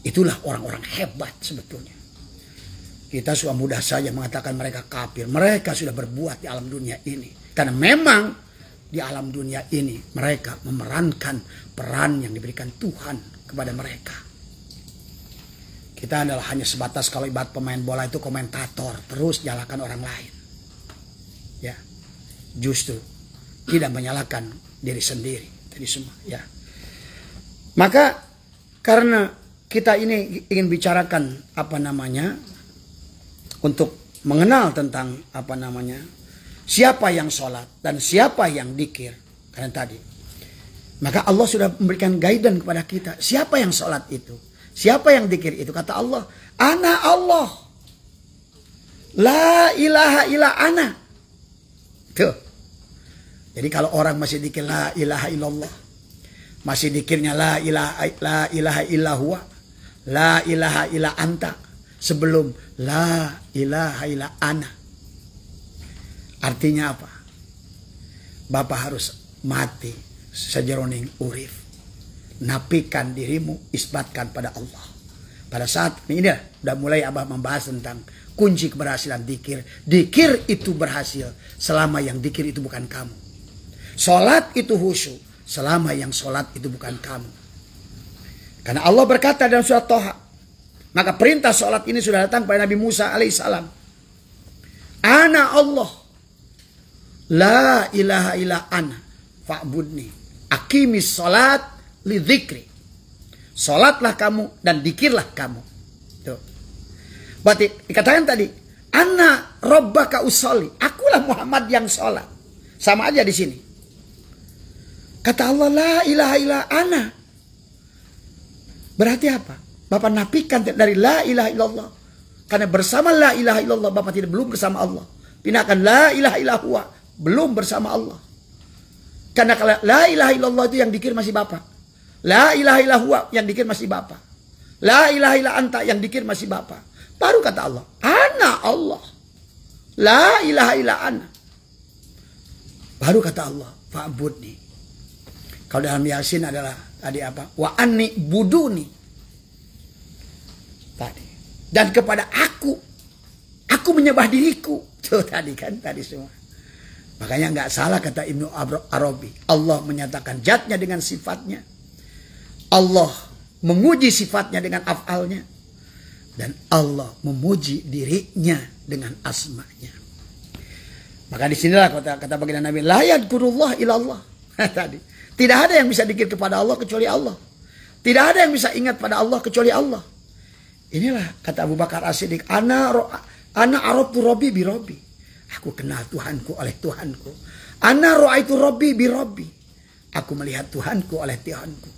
itulah orang-orang hebat sebetulnya. Kita sudah mudah saja mengatakan mereka kafir. Mereka sudah berbuat di alam dunia ini. Karena memang di alam dunia ini mereka memerankan peran yang diberikan Tuhan kepada mereka. Kita adalah hanya sebatas kalau ibarat pemain bola itu komentator, terus nyalakan orang lain. Ya, justru tidak menyalahkan diri sendiri. Tadi semua. Ya, maka karena kita ini ingin bicarakan untuk mengenal tentang siapa yang sholat dan siapa yang dzikir. Karena tadi, maka Allah sudah memberikan guidance kepada kita. Siapa yang sholat itu? Siapa yang dzikir itu? Kata Allah, ana Allah. La ilaha illa ana. Tuh. Jadi kalau orang masih dzikir la ilaha illallah, masih dzikirnya la ilaha illa huwa, la ilaha illa anta, sebelum la ilaha illa ana. Artinya apa? Bapak harus mati sejeroning urif. Napikan dirimu, isbatkan pada Allah. Pada saat ini udah mulai Abah membahas tentang kunci keberhasilan dzikir. Dzikir itu berhasil selama yang dzikir itu bukan kamu. Sholat itu khusyuk selama yang sholat itu bukan kamu. Karena Allah berkata dalam surat Toha, maka perintah sholat ini sudah datang pada Nabi Musa alaihissalam. Ana Allah, la ilaha illa ana, fa'budni, aqimis sholat li dzikri. Sholatlah kamu dan dzikirlah kamu. Tuh. Berarti dikatakan tadi, ana rabbaka usolli, akulah Muhammad yang sholat. Sama aja di sini. Kata Allah, la ilaha illa ana. Berarti apa? Bapak nafikan dari la ilaha illallah. Karena bersama la ilaha illallah Bapak belum bersama Allah. Pindahkan la ilaha illa huwa, belum bersama Allah. Karena kalau la ilaha illallah itu yang dikir masih Bapak. La ilaha illa huwa yang dikir masih Bapak. La ilaha illa anta yang dikir masih Bapak. Baru kata Allah, ana Allah. La ilaha illa ana. Baru kata Allah, fa'budni. Kalau dalam Yasin adalah tadi apa? Wa anni buduni. Tadi. Dan kepada aku menyembah diriku. Tuh tadi kan, tadi semua. Makanya nggak salah kata Ibnu Arabi. Allah menyatakan zatnya dengan sifatnya. Allah memuji sifatnya dengan af'alnya. Dan Allah memuji dirinya dengan asma'nya. Maka disinilah kata baginda Nabi, la yadkurullah ilallah. Tadi. Tidak ada yang bisa dikir kepada Allah kecuali Allah. Tidak ada yang bisa ingat pada Allah kecuali Allah. Inilah kata Abu Bakar As-Siddiq, ana arabtu rabbi bi rabbi. Aku kenal Tuhanku oleh Tuhanku. Ana ra'aitu rabbi bi rabbi. Aku melihat Tuhanku oleh Tuhanku.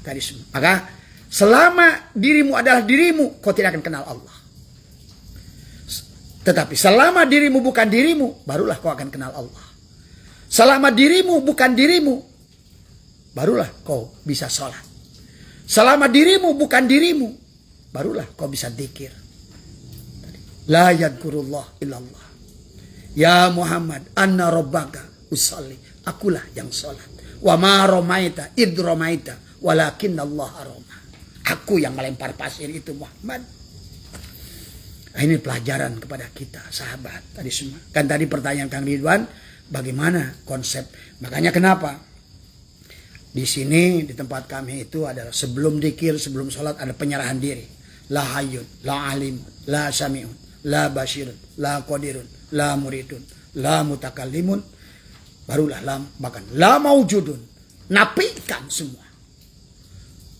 Tadi semua. Maka selama dirimu adalah dirimu, kau tidak akan kenal Allah. Tetapi selama dirimu bukan dirimu, barulah kau akan kenal Allah. Selama dirimu bukan dirimu, barulah kau bisa sholat. Selama dirimu bukan dirimu, barulah kau bisa dzikir. La yadkurullah illallah. Ya Muhammad, anna rabbaka usalli. Akulah yang sholat. Wa ma romaita id romaita walakin Allah aroma. Aku yang melempar pasir itu Muhammad. Nah, ini pelajaran kepada kita sahabat tadi semua. Kan tadi pertanyaan Kang Ridwan, bagaimana konsep? Makanya kenapa di sini di tempat kami itu adalah sebelum dzikir, sebelum sholat ada penyerahan diri. La hayyun, la alim, la sami'un, la basirun, la qadirun, la muridun, la mutakallimun, barulah bahkan la maujudun, nafikan semua.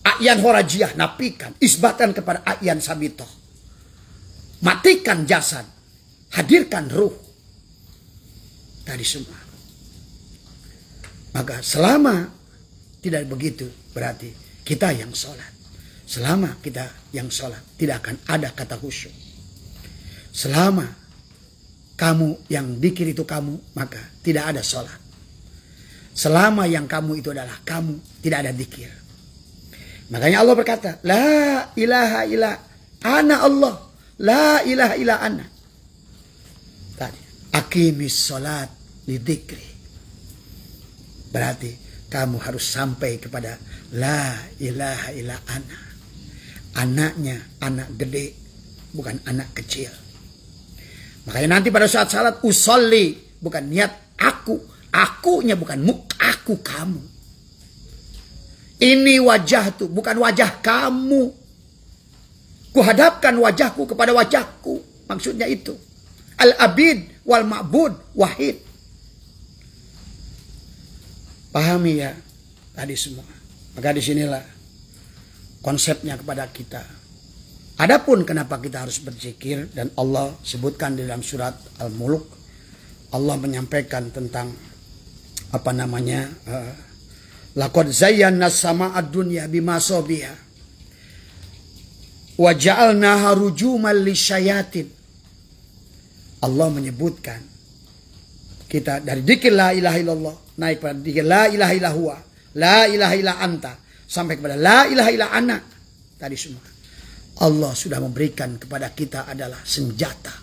A'yan horajiyah, nafikan, isbatan kepada a'yan sabitoh. Matikan jasad, hadirkan ruh. Tadi semua. Maka selama tidak begitu, berarti kita yang sholat. Selama kita yang sholat, tidak akan ada kata khusyuk. Selama kamu yang dzikir itu kamu, maka tidak ada sholat. Selama yang kamu itu adalah kamu, tidak ada dzikir. Makanya Allah berkata, la ilaha illa ana Allah, la ilaha illa ana. Tadi, aqimis sholat li dzikri. Berarti kamu harus sampai kepada la ilaha illa ana. Anaknya anak gede, bukan anak kecil. Makanya nanti pada saat salat usolli, bukan niat aku. Akunya bukan aku kamu. Ini wajah tuh, bukan wajah kamu. Kuhadapkan wajahku kepada wajahku. Maksudnya itu. Al-abid wal ma'bud wahid. Pahami ya tadi semua. Maka disinilah konsepnya kepada kita. Adapun kenapa kita harus berzikir, dan Allah sebutkan di dalam surat Al-Mulk, Allah menyampaikan tentang apa namanya, laqad zayyana as-samaa'a ad-dunya bimasabiha wa ja'alnaha rujuman lisyayatin. Allah menyebutkan kita dari dzikir la ilaha illallah naik pada dzikir la ilaha illa huwa, la ilaha illa anta, sampai kepada la ilaha illa ana. Tadi semua Allah sudah memberikan kepada kita adalah senjata.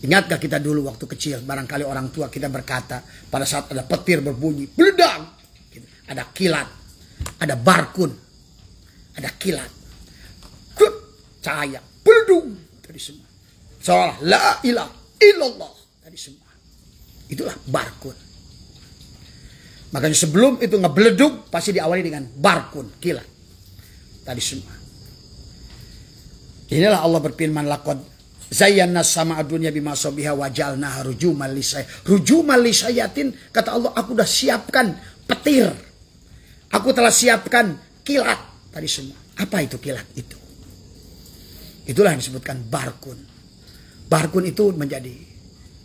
Ingatkah kita dulu waktu kecil, barangkali orang tua kita berkata pada saat ada petir berbunyi, beledang, ada kilat, ada barkun, ada kilat, cahaya, beledung, tadi semua. Seolah la ilaha illallah, tadi semua. Itulah barkun. Makanya sebelum itu ngebeleduk, pasti diawali dengan barkun, kilat. Tadi semua. Inilah Allah berfirman, laqad zayyana as-samaa'a ad-dunya bimasabiha wa ja'alnaha rujuman lisyayatin. Kata Allah, aku sudah siapkan petir. Aku telah siapkan kilat. Tadi semua. Apa itu kilat itu? Itulah yang disebutkan barkun. Barkun itu menjadi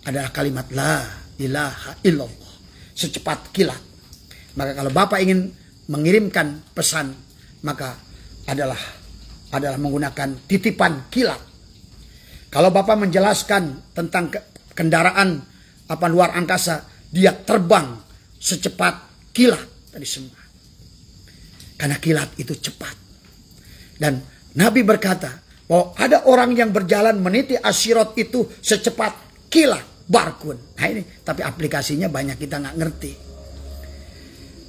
adalah kalimat la ilaha illallah. Secepat kilat. Maka kalau Bapak ingin mengirimkan pesan, maka adalah menggunakan titipan kilat. Kalau Bapak menjelaskan tentang kendaraan luar angkasa, dia terbang secepat kilat tadi semua. Karena kilat itu cepat. Dan Nabi berkata bahwa ada orang yang berjalan meniti asyirat itu secepat kilat, barkun. Nah ini, tapi aplikasinya banyak kita nggak ngerti.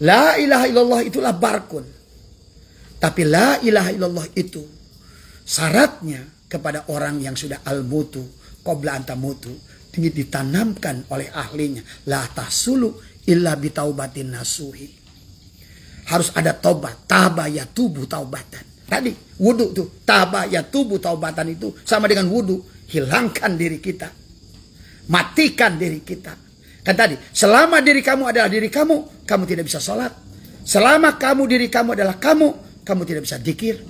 La ilaha illallah itulah barkun. Tapi la ilaha illallah itu syaratnya kepada orang yang sudah al-mutu qabla antamutu, ditanamkan oleh ahlinya, la tahsulu illa bitaubatin nasuhi. Harus ada taubat, taba yatubu taubatan. Tadi wudu tuh, taba yatubu taubatan itu sama dengan wudu, hilangkan diri kita, matikan diri kita. Kan tadi, selama diri kamu adalah diri kamu, kamu tidak bisa sholat. Selama diri kamu adalah kamu tidak bisa dzikir.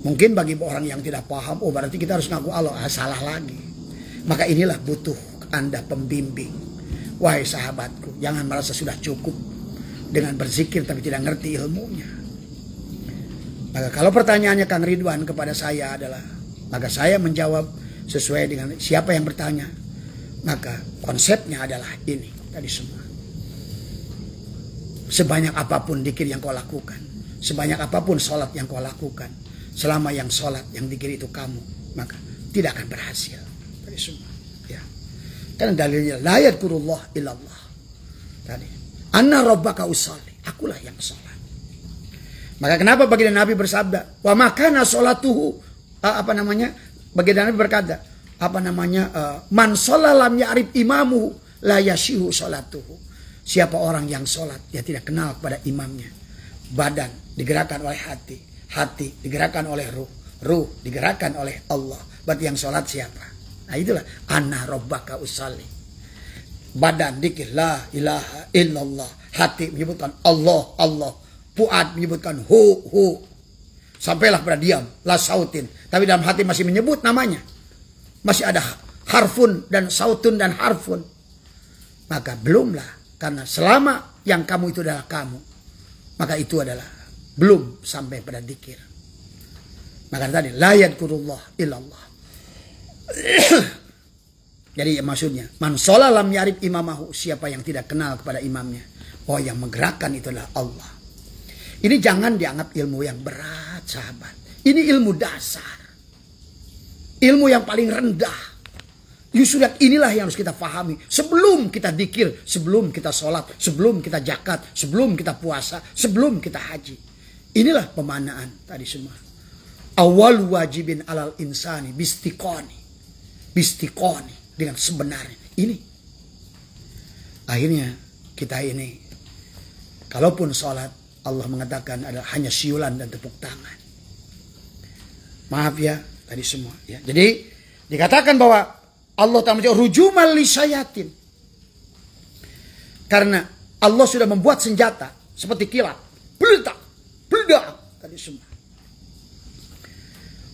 Mungkin bagi orang yang tidak paham, oh berarti kita harus ngaku Allah, salah lagi. Maka inilah butuh Anda pembimbing. Wahai sahabatku, jangan merasa sudah cukup dengan berzikir tapi tidak ngerti ilmunya. Maka kalau pertanyaannya Kang Ridwan kepada saya adalah, maka saya menjawab sesuai dengan siapa yang bertanya. Maka konsepnya adalah ini tadi semua. Sebanyak apapun dikir yang kau lakukan, sebanyak apapun sholat yang kau lakukan, selama yang sholat, yang dikir itu kamu, maka tidak akan berhasil. Tadi semua. Ya. Karena dalilnya la yadkurullah illallah. Tadi. Anna rabbaka usalli. Akulah yang sholat. Maka kenapa baginda Nabi bersabda, wa makana sholatuhu, baginda Nabi berkata, man sholalam ya'rif imamuhu la yashihu sholatuhu. Siapa orang yang sholat, dia tidak kenal kepada imamnya. Badan digerakkan oleh hati, hati digerakkan oleh ruh, ruh digerakkan oleh Allah. Berarti yang sholat siapa? Nah itulah anna rabbaka usalli. Badan dikir la ilaha illallah, hati menyebutkan Allah, Allah, fuad menyebutkan hu. Sampailah pada diam, la sautin. Tapi dalam hati masih menyebut namanya. Masih ada harfun dan sautun dan harfun. Maka belumlah. Karena selama yang kamu itu adalah kamu, maka itu adalah belum sampai pada dzikir. Maka tadi la yadkurullah illallah. Jadi maksudnya man sholat lam yarib imamahu, siapa yang tidak kenal kepada imamnya, oh yang menggerakkan itu adalah Allah. Ini jangan dianggap ilmu yang berat, sahabat. Ini ilmu dasar, ilmu yang paling rendah. Justru inilah yang harus kita pahami. Sebelum kita dzikir, sebelum kita sholat, sebelum kita zakat, sebelum kita puasa, sebelum kita haji. Inilah pemanaan tadi semua. Awal wajibin alal insani bistiqoni. Bistiqoni dengan sebenarnya. Ini. Akhirnya kita ini, kalaupun sholat, Allah mengatakan adalah hanya siulan dan tepuk tangan. Maaf ya, tadi semua. Ya. Jadi dikatakan bahwa Allah Ta'ala menjawab rujumal lisyayatin. Karena Allah sudah membuat senjata seperti kilat. Beledak. Tadi semua.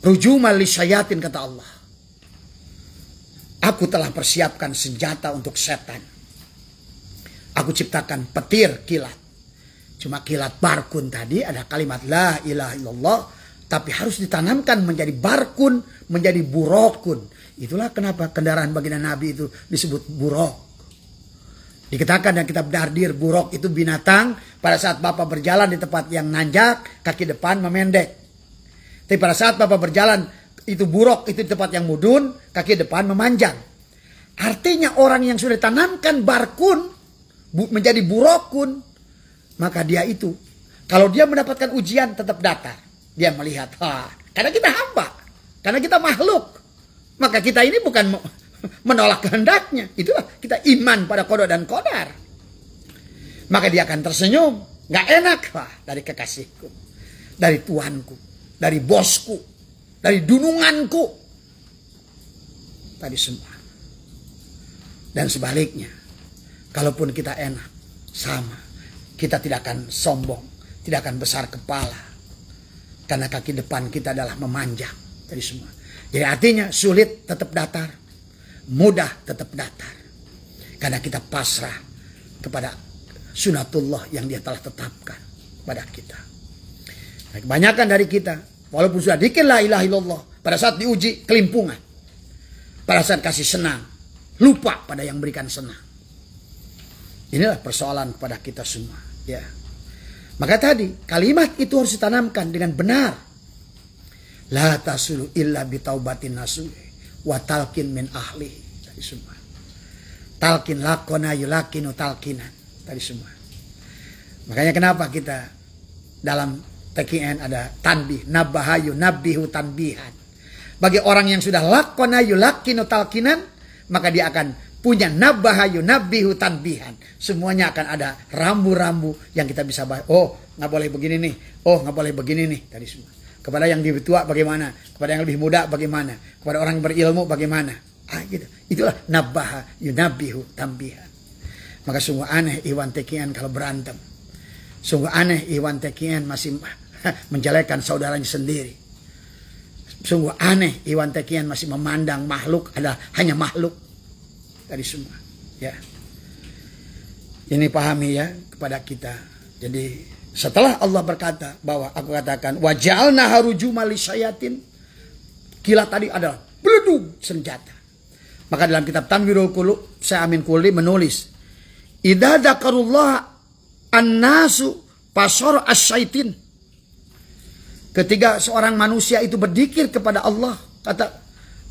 Rujumal lisyayatin kata Allah. Aku telah persiapkan senjata untuk setan. Aku ciptakan petir kilat. Cuma kilat barkun tadi ada kalimat la ilaha illallah. Tapi harus ditanamkan menjadi barkun, menjadi burokun. Itulah kenapa kendaraan baginda Nabi itu disebut burok. Dikatakan dalam kitab Dardir, burok itu binatang pada saat Bapak berjalan di tempat yang nanjak, kaki depan memendek. Tapi pada saat Bapak berjalan, itu burok, itu di tempat yang mudun, kaki depan memanjang. Artinya orang yang sudah ditanamkan barkun, menjadi burokun, maka dia itu, kalau dia mendapatkan ujian tetap datar. Dia melihat, karena kita hamba, karena kita makhluk. Maka kita ini bukan menolak kehendaknya. Itulah kita iman pada qada dan qadar. Maka dia akan tersenyum. Gak enak dari kekasihku. Dari Tuhanku. Dari bosku. Dari dununganku. Tadi semua. Dan sebaliknya. Kalaupun kita enak. Sama. Kita tidak akan sombong. Tidak akan besar kepala. Karena kaki depan kita adalah memanjang. Tadi semua. Jadi artinya sulit tetap datar. Mudah tetap datar. Karena kita pasrah kepada sunatullah yang dia telah tetapkan pada kita. Nah, kebanyakan dari kita, walaupun sudah dzikir la ilaha illallah, pada saat diuji kelimpungan. Pada saat kasih senang, lupa pada yang berikan senang. Inilah persoalan kepada kita semua. Ya. Maka tadi kalimat itu harus ditanamkan dengan benar. La tasulu illa bitaubatin nasuh wa talqin min ahli. Tadi semua. Talqin lakona yulakinu talqinan. Tadi semua. Makanya kenapa kita dalam TKN ada tanbih, nabahayu nabihu tanbihan. Bagi orang yang sudah lakona yulakinu talqinan, maka dia akan punya nabahayu nabihu tanbihan. Semuanya akan ada rambu-rambu yang kita bisa bahas. Oh, nggak boleh begini nih. Oh, nggak boleh begini nih. Tadi semua. Kepada yang lebih tua bagaimana? Kepada yang lebih muda bagaimana? Kepada orang yang berilmu bagaimana? Gitu. Itulah nabaha yunabihu tambihan. Maka sungguh aneh Iwan Tekian kalau berantem. Sungguh aneh Iwan Tekian masih menjelekan saudaranya sendiri. Sungguh aneh Iwan Tekian masih memandang makhluk adalah hanya makhluk. Tadi semua. Ya. Ini pahami ya kepada kita. Jadi setelah Allah berkata bahwa aku katakan waja'alna harujumal lisyayatin, kilat tadi adalah beledug senjata. Maka dalam kitab Tanwirul Qulub Syekh Amin Quli menulis idza dzakarullah An-nasu pasor asyaitin. Ketika seorang manusia itu berzikir kepada Allah, kata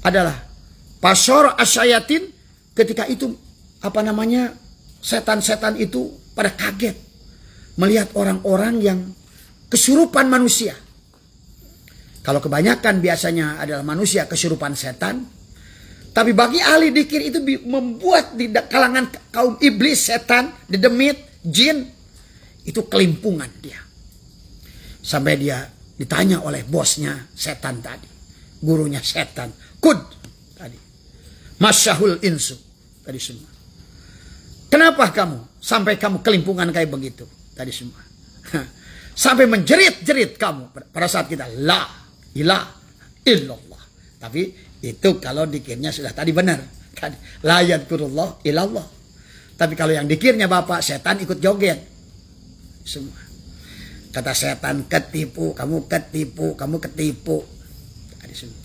adalah pasor asyayatin. Ketika itu setan-setan itu pada kaget melihat orang-orang yang kesurupan manusia. Kalau kebanyakan biasanya adalah manusia kesurupan setan, tapi bagi ahli dzikir itu membuat di kalangan kaum iblis, setan, dedemit, jin itu kelimpungan dia. Sampai dia ditanya oleh bosnya setan tadi, gurunya setan, kud tadi, masyahul insu tadi semua. Kenapa kamu sampai kamu kelimpungan kayak begitu tadi semua? Sampai menjerit-jerit kamu pada saat kita la ilaha illallah. Tapi itu kalau dikirnya sudah tadi benar. Tadi la yadkurullah illallah. Tapi kalau yang dikirnya Bapak, setan ikut joget semua. Kata setan, ketipu, kamu ketipu, kamu ketipu.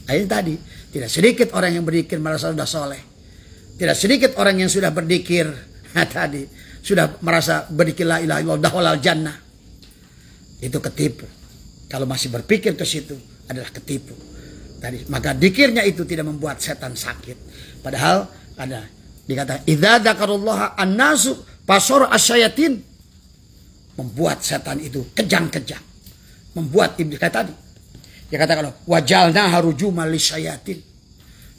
Ini tadi, tidak sedikit orang yang berzikir merasa sudah soleh. Tidak sedikit orang yang sudah berzikir tadi, sudah merasa berzikir la ilaha illallah dakhalal jannah. Itu ketipu. Kalau masih berpikir ke situ adalah ketipu. Tadi, maka zikirnya itu tidak membuat setan sakit. Padahal ada dikata idza dzakarullaha an-nasu pasor asyayatin. Membuat setan itu kejang-kejang. Membuat iblis kayak tadi. Dia katakan wajalna harujumal lisyayatin.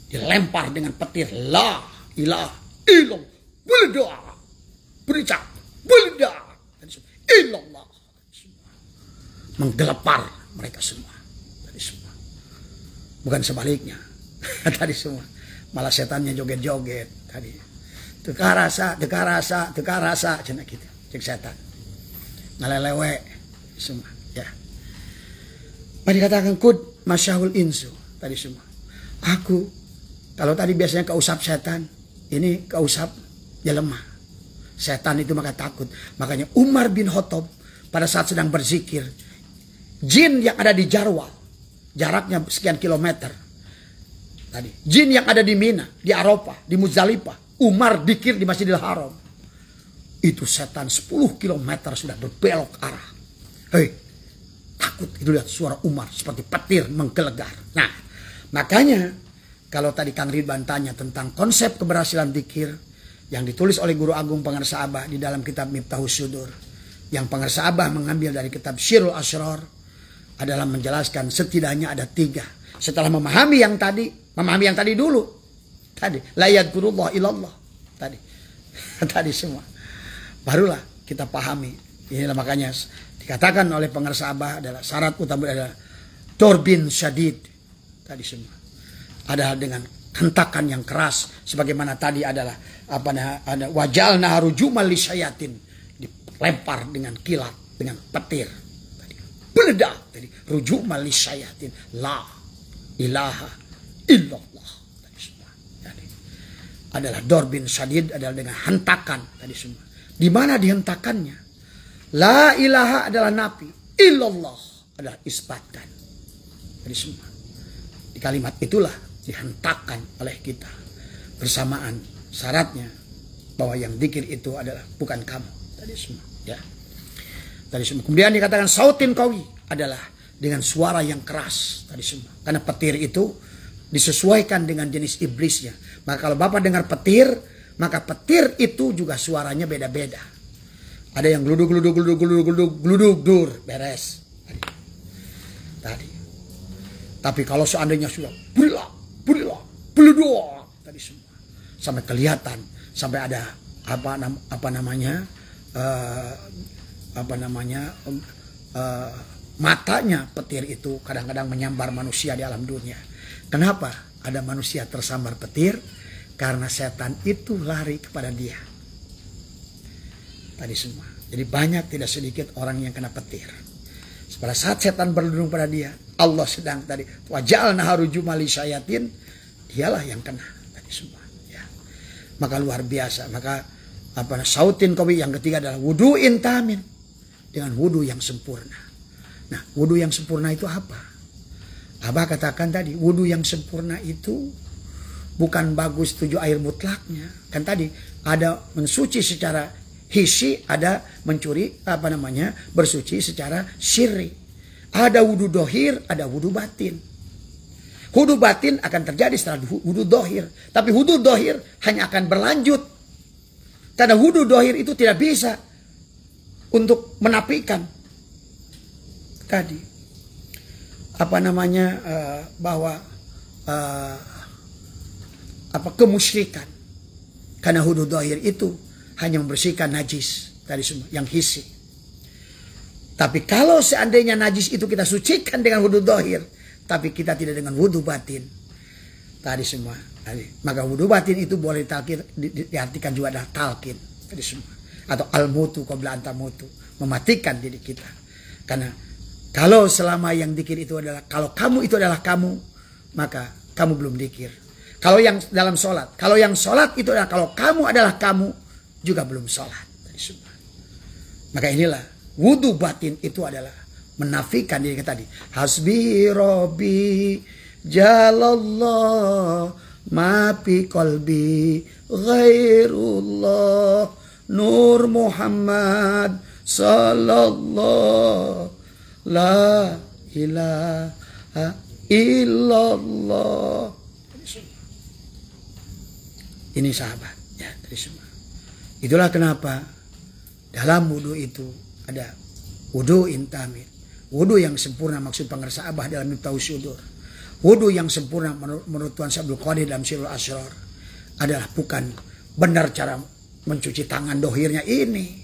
Dilempar dengan petir. La ilaha illallah. Beledak. Bericak. Beledak. Illallah. Menggelepar mereka semua. Tadi semua. Bukan sebaliknya. Tadi semua. Malah setannya joget-joget. Tadi. Teka rasa. Cina gitu. Cek setan. Ngalelewe semua ya. Pak dikatakan kud masyahul insu tadi semua. Aku kalau tadi biasanya keusap setan, ini keusap dia lemah. Setan itu maka takut. Makanya Umar bin Khattab pada saat sedang berzikir, jin yang ada di Jarwal, jaraknya sekian kilometer. Tadi jin yang ada di Mina, di Arafah, di Muzdalifah, Umar dzikir di Masjidil Haram. Itu setan 10 km sudah berbelok arah. Hei, takut itu lihat suara Umar seperti petir menggelegar. Nah, makanya kalau tadi Kang Ridwan tanya tentang konsep keberhasilan zikir yang ditulis oleh Guru Agung Pangarsa Abah di dalam kitab Miftahus Sudur, yang Pangarsa Abah mengambil dari kitab Syirul Asrar, adalah menjelaskan setidaknya ada 3. Setelah memahami yang tadi dulu. Tadi la yadkurullah illallah. Tadi semua. Barulah kita pahami. Inilah makanya dikatakan oleh Pangarsa Abah adalah syarat utama adalah dorbin syadid. Tadi semua adalah dengan hentakan yang keras. Sebagaimana tadi adalah ada wajalna harujumal lisyayatin, dilempar dengan kilat, dengan petir. Tadi meledak. Tadi rujumal lisyayatin la ilaha illallah. Tadi semua. Jadi adalah dorbin syadid adalah dengan hentakan tadi semua. Di mana dihentakannya? La ilaha adalah nafi, illallah adalah isbatkan. Jadi semua. Di kalimat itulah dihentakkan oleh kita. Bersamaan syaratnya bahwa yang dzikir itu adalah bukan kamu. Tadi semua. Ya. Tadi semua. Kemudian dikatakan sautin qawi adalah dengan suara yang keras. Tadi semua. Karena petir itu disesuaikan dengan jenis iblisnya. Maka kalau Bapak dengar petir, maka petir itu juga suaranya beda-beda. Ada yang gluduk dur, beres. Tadi. Tapi kalau seandainya sudah beledok tadi semua. Sampai kelihatan, sampai ada matanya petir itu kadang-kadang menyambar manusia di alam dunia. Kenapa ada manusia tersambar petir? Karena setan itu lari kepada dia. Tadi semua. Jadi banyak tidak sedikit orang yang kena petir. Pada saat setan berlindung pada dia, Allah sedang tadi wajalna harujumal lisyayatin, dialah yang kena tadi semua. Ya. Maka luar biasa. Maka sautin qawi yang ketiga adalah wudu'in tamin, dengan wudu yang sempurna. Nah, wudu yang sempurna itu apa? Abah katakan tadi, wudu yang sempurna itu bukan bagus 7 air mutlaknya. Kan tadi ada mensuci secara hisi, ada mencuri bersuci secara syirri. Ada wudu dohir, ada wudu batin. Wudu batin akan terjadi setelah wudu dohir. Tapi wudu dohir hanya akan berlanjut. Karena wudu dohir itu tidak bisa untuk menafikan tadi bahwa kemusyrikan. Karena wudu dohir itu hanya membersihkan najis tadi semua yang hisi. Tapi kalau seandainya najis itu kita sucikan dengan wudu dohir, tapi kita tidak dengan wudu batin tadi semua, maka wudu batin itu boleh diartikan juga adalah talqin tadi semua, atau al-mutu qabla an tamutu, mematikan diri kita. Karena kalau selama yang dikir itu adalah, kalau kamu itu adalah kamu, maka kamu belum dikir. Kalau yang dalam sholat, kalau yang sholat itu adalah kalau kamu adalah kamu, juga belum sholat tadi semua. Maka inilah wudu batin itu adalah menafikan diri kita tadi. Hasbi Rabbi jalallah ma fi qalbi ghairullah Nur Muhammad sallallahu la ilaha illallah. Ini sahabat ya, dari semua. Itulah kenapa dalam wudu itu ada wudu intamit. Wudu yang sempurna maksud pengersa Abah dalam Miftahul Syudur. Wudu yang sempurna menurut Tuan Abdul Qadir dalam Sirrul Asrar adalah bukan benar cara mencuci tangan dohirnya ini.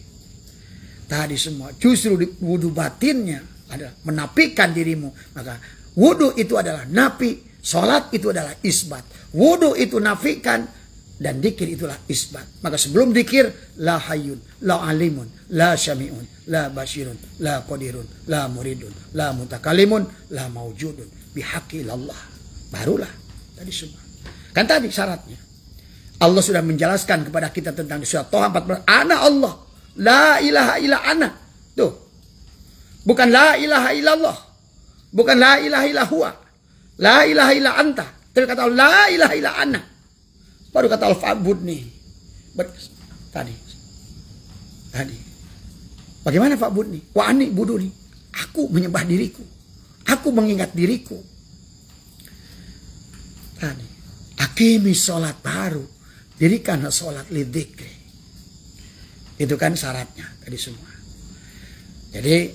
Tadi semua justru di wudu batinnya adalah menafikan dirimu. Maka wudu itu adalah nafi, sholat itu adalah isbat. Wudu itu nafikan, dan dikir itulah isbat. Maka sebelum dikir, la hayyun, la alimun, la syami'un, la basyirun, la qadirun, la muridun, la mutakalimun, la maujudun, bihaqi ilallah. Barulah tadi semua. Kan tadi syaratnya. Allah sudah menjelaskan kepada kita tentang di surat Toha 14. Ana Allah, la ilaha illa ana. Tuh. Bukan la ilaha illallah. Bukan la ilaha illa huwa. La ilaha illa anta. Tapi kata la ilaha illa ana. Baru kata al-fa'bud nih. Tadi. Bagaimana fa'bud nih? Wa'ani budu nih. Aku menyembah diriku. Aku mengingat diriku. Tadi. Akimi sholat baru. Dirikan sholat lidzikri. Itu kan syaratnya tadi semua. Jadi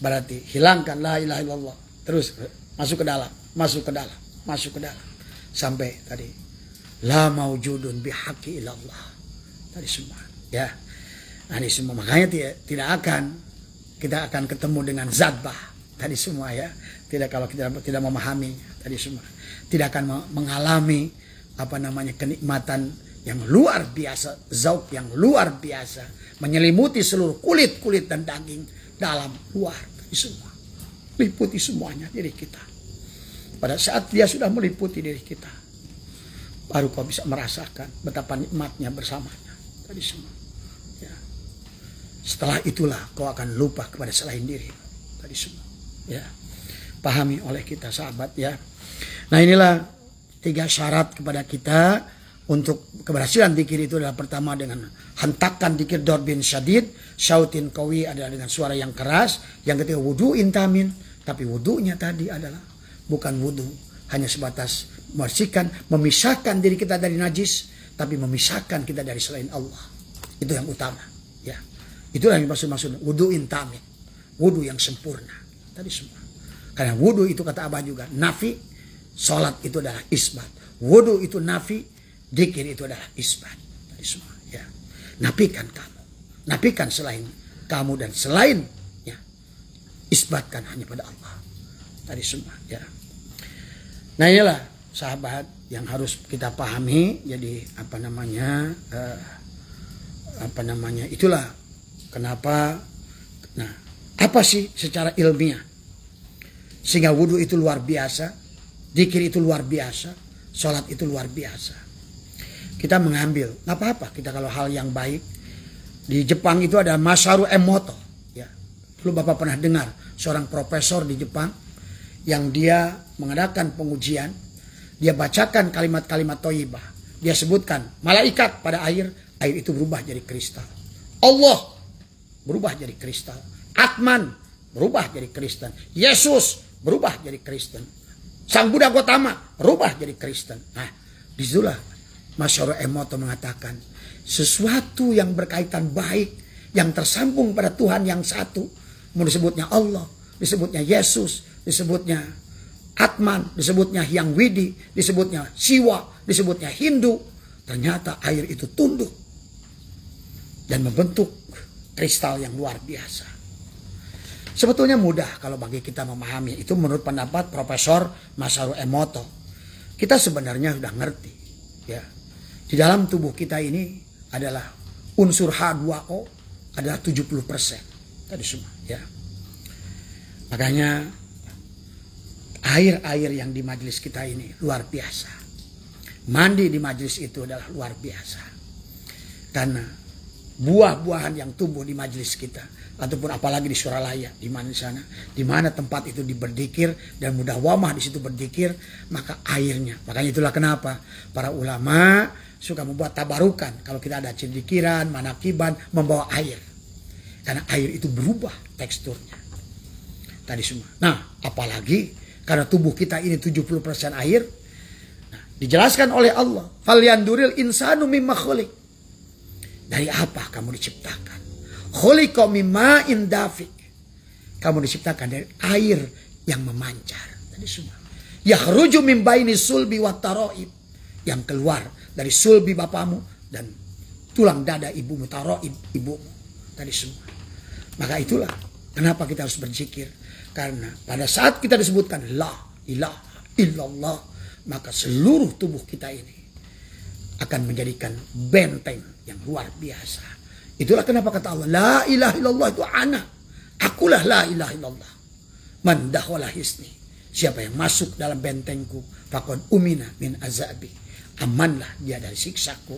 berarti hilangkan la ilaha illallah. Terus masuk ke dalam. Sampai tadi. La maujudun bihaqi ilallah. Tadi semua. Ya. Nah, ini semua. Makanya tidak akan kita akan ketemu dengan Zadbah. Tadi semua ya. Tidak kalau kita tidak memahami. Tadi semua. Tidak akan mengalami kenikmatan yang luar biasa. Zauq yang luar biasa. Menyelimuti seluruh kulit dan daging. Dalam, luar. Tadi semua. Liputi semuanya diri kita. Pada saat dia sudah meliputi diri kita, baru kau bisa merasakan betapa nikmatnya bersamanya. Tadi semua. Ya. Setelah itulah kau akan lupa kepada selain diri. Tadi semua. Ya. Pahami oleh kita sahabat ya. Nah inilah 3 syarat kepada kita untuk keberhasilan dzikir itu adalah pertama dengan hentakan dzikir dorbin syadid, syautin qawi adalah dengan suara yang keras. Yang ketiga wudu intamin, tapi wudunya tadi adalah bukan wudu hanya sebatas membersihkan, memisahkan diri kita dari najis, tapi memisahkan kita dari selain Allah. Itu yang utama. Ya, itulah yang maksud wudu intamin, wudu yang sempurna. Tadi semua. Karena wudu itu kata Abah juga nafi, sholat itu adalah isbat. Wudu itu nafi, dzikir itu adalah isbat. Tadi semua. Ya, nafikan kamu, nafikan selain kamu dan selain, ya, isbatkan hanya pada Allah. Tadi semua. Ya. Nah inilah sahabat yang harus kita pahami. Jadi itulah kenapa. Nah, apa sih secara ilmiah sehingga wudhu itu luar biasa, dzikir itu luar biasa, sholat itu luar biasa. Kita mengambil, nggak apa-apa kita kalau hal yang baik. Di Jepang itu ada Masaru Emoto, ya. Dulu Bapak pernah dengar seorang profesor di Jepang yang dia mengadakan pengujian. Dia bacakan kalimat-kalimat thayyibah. Dia sebutkan malaikat pada air itu berubah jadi kristal. Allah berubah jadi Kristen. Atman berubah jadi Kristen. Yesus berubah jadi Kristen. Sang Buddha Gautama berubah jadi Kristen. Nah, disitulah Masaru Emoto mengatakan sesuatu yang berkaitan baik, yang tersambung pada Tuhan yang satu, mau disebutnya Allah, disebutnya Yesus, disebutnya Atman, disebutnya Hyang Widi, disebutnya Siwa, disebutnya Hindu, ternyata air itu tunduk dan membentuk kristal yang luar biasa. Sebetulnya mudah kalau bagi kita memahami. Itu menurut pendapat Profesor Masaru Emoto. Kita sebenarnya sudah ngerti. Ya. Di dalam tubuh kita ini adalah unsur H2O adalah 70%. Tadi semua. Ya. Makanya air-air yang di majelis kita ini luar biasa. Mandi di majelis itu adalah luar biasa. Karena buah-buahan yang tumbuh di majelis kita, ataupun apalagi di Suralaya, di mana di sana, di mana tempat itu berdikir dan mudah wamah di situ berdikir, maka airnya. Makanya itulah kenapa para ulama suka membuat tabarukan kalau kita ada cendikiran, manakiban, membawa air. Karena air itu berubah teksturnya. Tadi semua. Nah, apalagi karena tubuh kita ini 70% air. Nah, dijelaskan oleh Allah, "Falyanduril insanu mimma khuliq." Dari apa kamu diciptakan? Khuliqa mimma'in dafiq. Kamu diciptakan dari air yang memancar. Tadi semua. Yakhruju min baini sulbi wat taraib. Yang keluar dari sulbi bapamu dan tulang dada ibumu, taraib ibumu. Tadi semua. Maka itulah kenapa kita harus berzikir. Karena pada saat kita disebutkan la ilaha illallah, maka seluruh tubuh kita ini akan menjadikan benteng yang luar biasa. Itulah kenapa kata Allah, la ilaha illallah itu ana. Akulah la ilaha illallah. Man dakhala hisni. Siapa yang masuk dalam bentengku, faqad umina min azabi. Amanlah dia dari siksaku,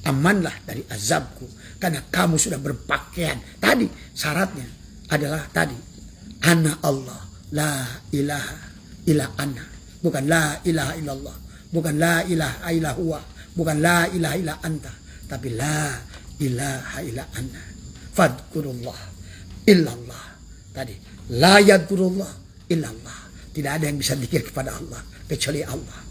amanlah dari azabku. Karena kamu sudah berpakaian. Tadi syaratnya adalah tadi, ana Allah, la ilaha illa ana. Bukan la ilaha illallah, bukan la ilaha illa huwa, bukan la ilaha illa anta, tapi la ilaha illa anna. Fadkurullah illallah. Tadi la yadkurullah illallah. Tidak ada yang bisa zikir kepada Allah kecuali Allah.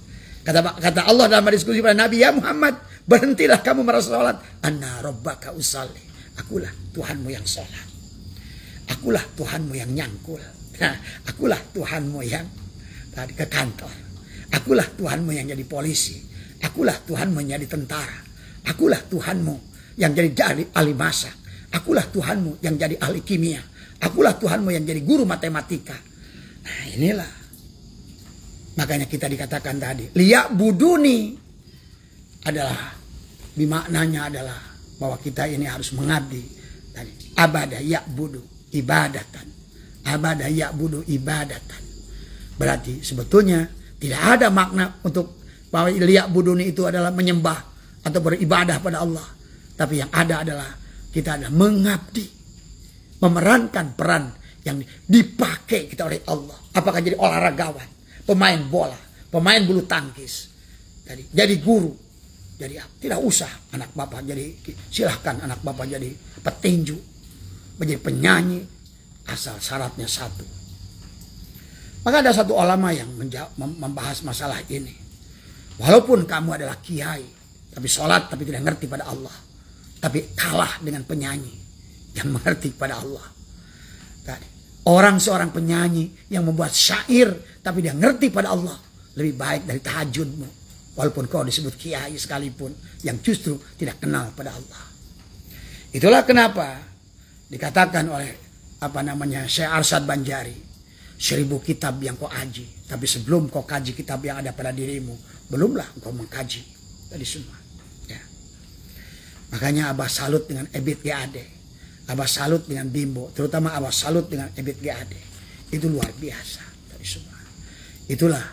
Kata Allah dalam hadis qudsi pada Nabi, ya Muhammad, berhentilah kamu merasa salat. Anna rabbaka usalli. Akulah Tuhanmu yang salat. Akulah Tuhanmu yang nyangkul. Akulah Tuhanmu yang tadi ke kantor. Akulah Tuhanmu yang jadi polisi. Akulah Tuhanmu yang jadi tentara. Akulah Tuhanmu yang jadi ahli masak. Akulah Tuhanmu yang jadi ahli kimia. Akulah Tuhanmu yang jadi guru matematika. Nah inilah. Makanya kita dikatakan tadi, liya'buduni adalah, bimaknanya adalah bahwa kita ini harus mengabdi. Tadi, abada ya'budu ibadatan. Abada ya'budu ibadatan. Berarti sebetulnya tidak ada makna untuk bahwa liya'buduni itu adalah menyembah atau beribadah pada Allah. Tapi yang ada adalah kita adalah mengabdi. Memerankan peran yang dipakai kita oleh Allah. Apakah jadi olahragawan, pemain bola, pemain bulu tangkis, jadi guru, jadi tidak usah anak bapak jadi, silahkan anak bapak jadi petinju, menjadi penyanyi, asal syaratnya satu. Maka ada satu ulama yang membahas masalah ini. Walaupun kamu adalah kiai, tapi sholat tapi tidak ngerti pada Allah, tapi kalah dengan penyanyi yang mengerti pada Allah. Orang seorang penyanyi yang membuat syair tapi dia ngerti pada Allah lebih baik dari tahajudmu, walaupun kau disebut kiai sekalipun yang justru tidak kenal pada Allah. Itulah kenapa dikatakan oleh Syekh Arsyad Banjari, 1000 kitab yang kau aji, tapi sebelum kau kaji kitab yang ada pada dirimu, belumlah kau mengkaji tadi semua. Ya. Makanya Abah salut dengan Ebit GAD. Abah salut dengan Bimbo, terutama Abah salut dengan Ebit GAD. Itu luar biasa tadi semua. Itulah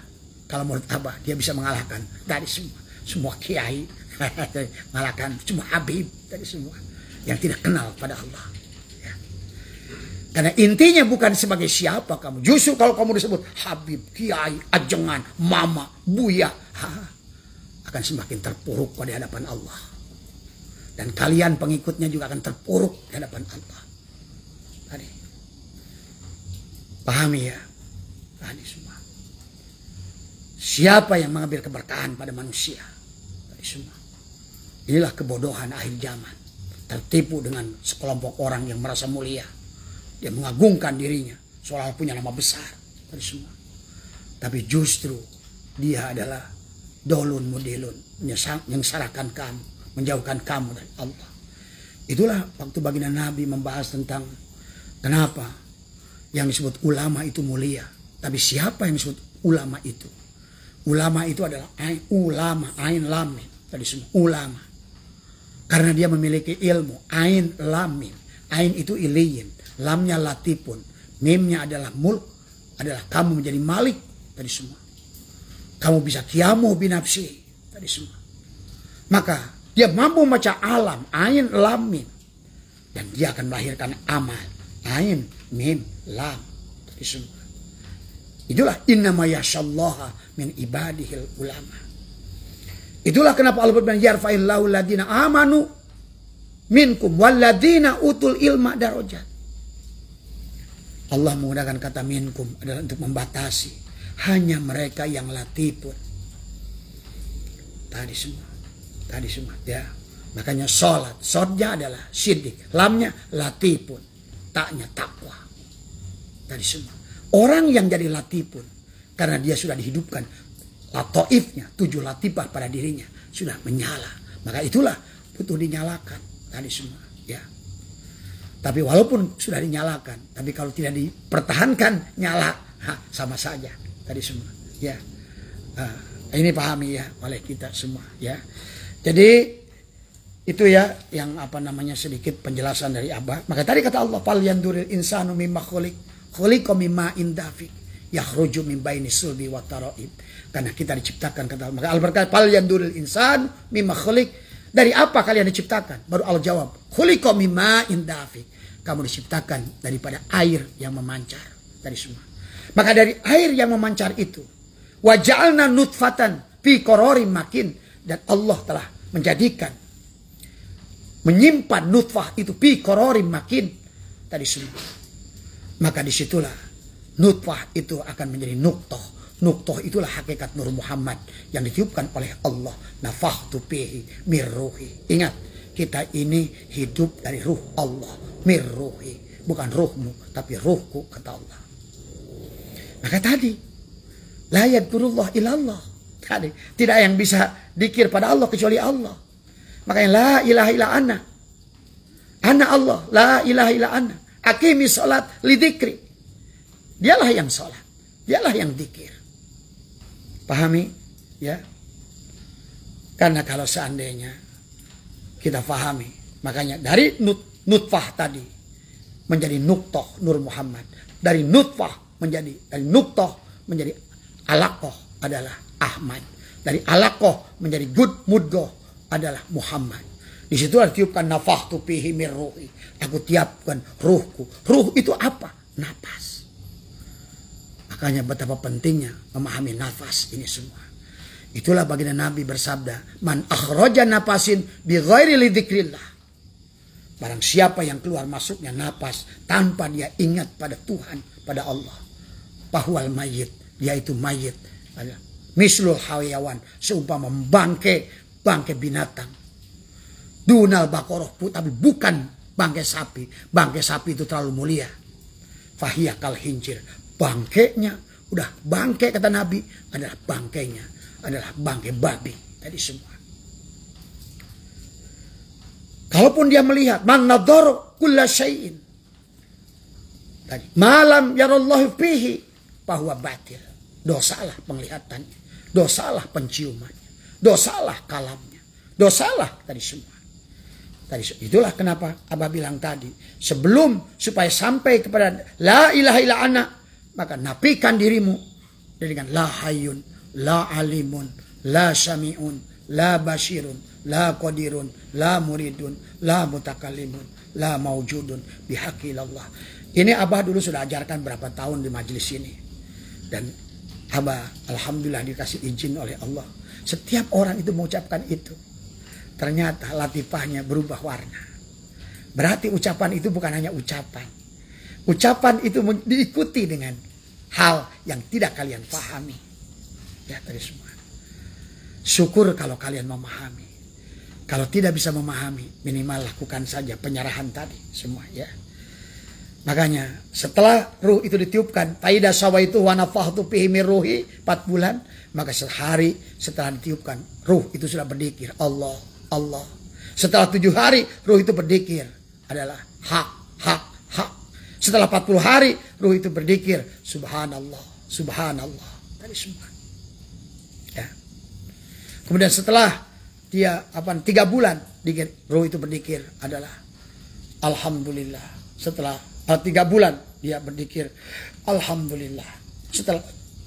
kalau menurut Abah dia bisa mengalahkan tadi semua kiai, mengalahkan semua habib tadi semua yang tidak kenal pada Allah. Ya. Karena intinya bukan sebagai siapa kamu. Justru kalau kamu disebut habib, kiai, ajengan, mama, buya, akan semakin terpuruk pada hadapan Allah. Dan kalian pengikutnya juga akan terpuruk di hadapan Allah. Tadi. Pahami ya? Tadi semua. Siapa yang mengambil keberkahan pada manusia? Tadi semua. Inilah kebodohan akhir zaman. Tertipu dengan sekelompok orang yang merasa mulia. Dia mengagungkan dirinya. Seolah punya nama besar. Tadi semua. Tapi justru dia adalah dolun mudilun. Menyengsarakan kamu. Menjauhkan kamu dari Allah. Itulah waktu baginda Nabi membahas tentang kenapa yang disebut ulama itu mulia. Tapi siapa yang disebut ulama itu? Ulama itu adalah ulama, ain lam mim. Tadi semua ulama. Karena dia memiliki ilmu, ain lam mim. Ain itu iliyin, lamnya latifun, mimnya adalah mulk, adalah kamu menjadi malik. Tadi semua. Kamu bisa qiyamu binafsi. Tadi semua. Maka dia mampu membaca alam, ain, lam, mim. Dan dia akan melahirkan amal, ain, mim, lam. Tadi semua. Itulah innama yashallaha min ibadihil ulama. Itulah kenapa Allah berfirman yarfa'illahu alladhina amanu minkum walladhina utul ilma darajat. Allah menggunakan kata minkum adalah untuk membatasi hanya mereka yang latifun. Tadi semua. Tadi semua ya. Makanya sholat. Sodnya adalah siddiq. Lamnya latifun. Taknya takwa. Tadi semua. Orang yang jadi latifun. Karena dia sudah dihidupkan. Latoifnya. 7 latifah pada dirinya. Sudah menyala. Maka itulah butuh dinyalakan. Tadi semua ya. Tapi walaupun sudah dinyalakan. Tapi kalau tidak dipertahankan nyala. Sama saja. Tadi semua ya. Ini pahami ya oleh kita semua ya. Jadi itu ya yang sedikit penjelasan dari Abah. Maka tadi kata Allah fal yanduril insanu mimma khuliqa mimma indafik yakhruju min baini sulbi wa taraib. Karena kita diciptakan kata Allah. Maka Allah berkata fal yanduril insanu mimma khuliq. Dari apa kalian diciptakan? Baru Allah jawab khuliqa mimma indafik. Kamu diciptakan daripada air yang memancar. Dari semua. Maka dari air yang memancar itu wa ja'alna nutfatan fi qararin makin. Dan Allah telah menyimpan nutfah itu fi qararin makin tadi semua. Maka disitulah nutfah itu akan menjadi nuktoh. Nuktoh itulah hakikat Nur Muhammad yang ditiupkan oleh Allah. Nafakhtu fihi mir ruhi. Ingat, kita ini hidup dari ruh Allah. Mir ruhi. Bukan ruhmu, tapi ruhku kata Allah. Maka tadi la yadkurullah ilallah. Tadi tidak yang bisa dikir pada Allah kecuali Allah. Makanya la ilaha illa ana. Ana Allah, la ilaha illa ana. Aqimi sholat li dzikri. Dialah yang sholat. Dialah yang dzikir. Pahami? Ya. Karena kalau seandainya kita pahami, makanya dari nutfah tadi menjadi nuktoh Nur Muhammad. Dari nutfah dari nuktoh menjadi alaqoh adalah Ahmad. Dari alaqoh menjadi mudgoh adalah Muhammad. Di situ tiupkan nafakhtu fihi mir ruhi. Aku tiapkan ruhku. Ruh itu apa? Nafas. Makanya betapa pentingnya memahami nafas ini semua. Itulah baginda Nabi bersabda, man akhraja nafasin bi ghairi lidzikrillah. Barang siapa yang keluar masuknya napas tanpa dia ingat pada Tuhan, pada Allah. Bahwal mayyit, yaitu mayit adalah mislul hayawan, seumpama bangkai binatang. Dunal bakoroh, tapi bukan bangkai sapi. Bangkai sapi itu terlalu mulia. Fahiyah kal hincir. Bangkainya, udah bangkai kata Nabi, adalah bangkainya. Adalah bangkai babi. Tadi semua. Kalaupun dia melihat, man nadhara kulla syai'in. Tadi, malam yarallahu fihi, bahwa batil. Dosalah penglihatannya. Dosalah penciumannya. Dosalah kalamnya. Dosalah tadi semua. Itulah kenapa Abah bilang tadi. Sebelum supaya sampai kepada la ilaha illa ana. Maka nafikan dirimu. Dengan la hayyun, la alimun, la sami'un, la basirun, la qadirun, la muridun, la mutakallimun, la maujudun bihaqilallah. Ini Abah dulu sudah ajarkan berapa tahun di majelis ini. Dan Abah alhamdulillah dikasih izin oleh Allah. Setiap orang itu mengucapkan itu. ternyata latifahnya berubah warna. Berarti ucapan itu bukan hanya ucapan. Ucapan itu diikuti dengan hal yang tidak kalian pahami. Ya tadi semua. Syukur kalau kalian memahami. Kalau tidak bisa memahami, minimal lakukan saja penyerahan tadi semua ya. Makanya setelah ruh itu ditiupkan, faida sawaitu wa nafakhtu fihi min ruhi 4 bulan, maka sehari setelah ditiupkan, ruh itu sudah berzikir Allah, Allah. Setelah 7 hari, ruh itu berzikir adalah hak, hak, hak. Setelah 40 hari, ruh itu berzikir subhanallah, subhanallah. Tadi semua. Ya. Kemudian setelah dia 3 bulan, ruh itu berzikir adalah alhamdulillah. Setelah 3 bulan dia berzikir alhamdulillah. Setelah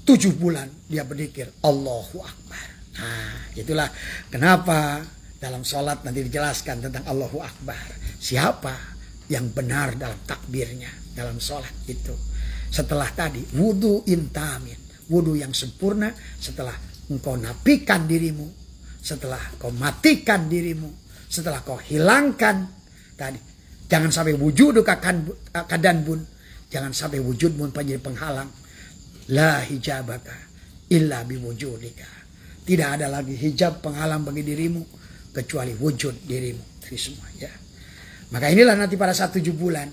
7 bulan dia berzikir Allahu Akbar. Nah, itulah kenapa dalam sholat nanti dijelaskan tentang Allahu Akbar. Siapa yang benar dalam takbirnya dalam sholat itu. Setelah tadi wudu intamin, wudu yang sempurna, setelah engkau napikan dirimu, setelah kau matikan dirimu, setelah kau hilangkan tadi. Jangan sampai wujud kadan bun. Jangan sampai wujudmu menjadi penghalang. La hijabaka illa biwujudika. Tidak ada lagi hijab penghalang bagi dirimu kecuali wujud dirimu. Itu semua ya. Maka inilah nanti pada saat 7 bulan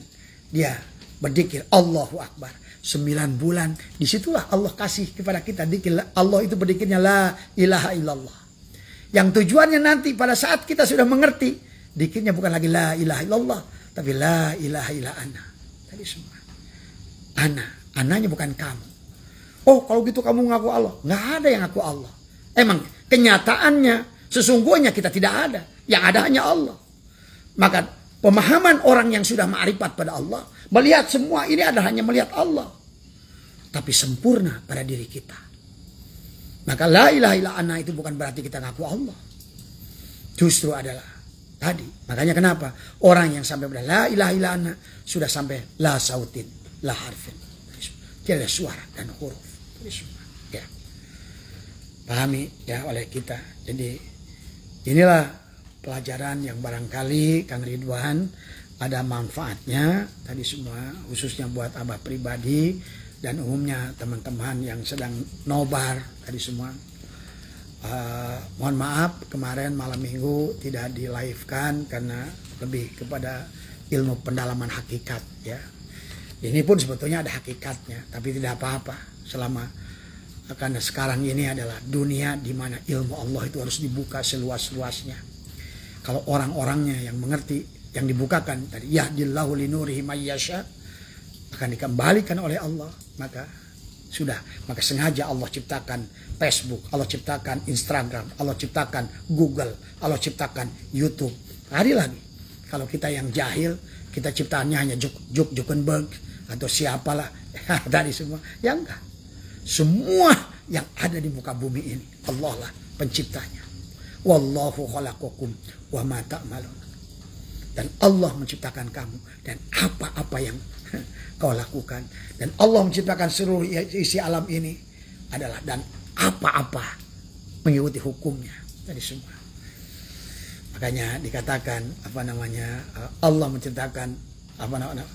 dia berzikir Allahu Akbar. 9 bulan disitulah Allah kasih kepada kita zikir. Allah itu berzikirnya la ilaha illallah. Yang tujuannya nanti pada saat kita sudah mengerti, zikirnya bukan lagi la ilaha illallah, tapi la ilaha illa ana. Tadi semua. Ana. Ananya bukan kamu. Oh kalau gitu kamu ngaku Allah. Nggak ada yang ngaku Allah. Emang kenyataannya sesungguhnya kita tidak ada. Yang ada hanya Allah. Maka pemahaman orang yang sudah ma'rifat pada Allah. Melihat semua ini adalah hanya melihat Allah. Tapi sempurna pada diri kita. Maka la ilaha illa ana itu bukan berarti kita ngaku Allah. Justru adalah tadi. Makanya kenapa? Orang yang sampai pada la ilaha illa ana sudah sampai la sautin, la harfin. Tidak ada suara dan huruf. Ya. Pahami ya oleh kita. Jadi inilah pelajaran yang barangkali Kang Ridwan ada manfaatnya tadi semua, khususnya buat abah pribadi dan umumnya teman-teman yang sedang nobar tadi semua. Mohon maaf kemarin malam minggu tidak di live kan karena lebih kepada ilmu pendalaman hakikat ya. Ini pun sebetulnya ada hakikatnya tapi tidak apa-apa selama karena sekarang ini adalah dunia di mana ilmu Allah itu harus dibuka seluas-luasnya. Kalau orang-orangnya yang mengerti yang dibukakan tadi yahdillahu linurihi mayyasha akan dikembalikan oleh Allah, maka sudah, maka sengaja Allah ciptakan Facebook, Allah ciptakan Instagram, Allah ciptakan Google, Allah ciptakan YouTube. Hari lagi, kalau kita yang jahil, kita ciptaannya hanya Zuckerberg atau siapalah dari semua. Ya enggak. Semua yang ada di muka bumi ini, Allah lah penciptanya. Wallahu khalaqakum wa ma ta'malun. Dan Allah menciptakan kamu dan apa-apa yang kau lakukan. Dan Allah menciptakan seluruh isi alam ini adalah dan apa-apa mengikuti hukumnya dari semua. Makanya dikatakan Allah menciptakan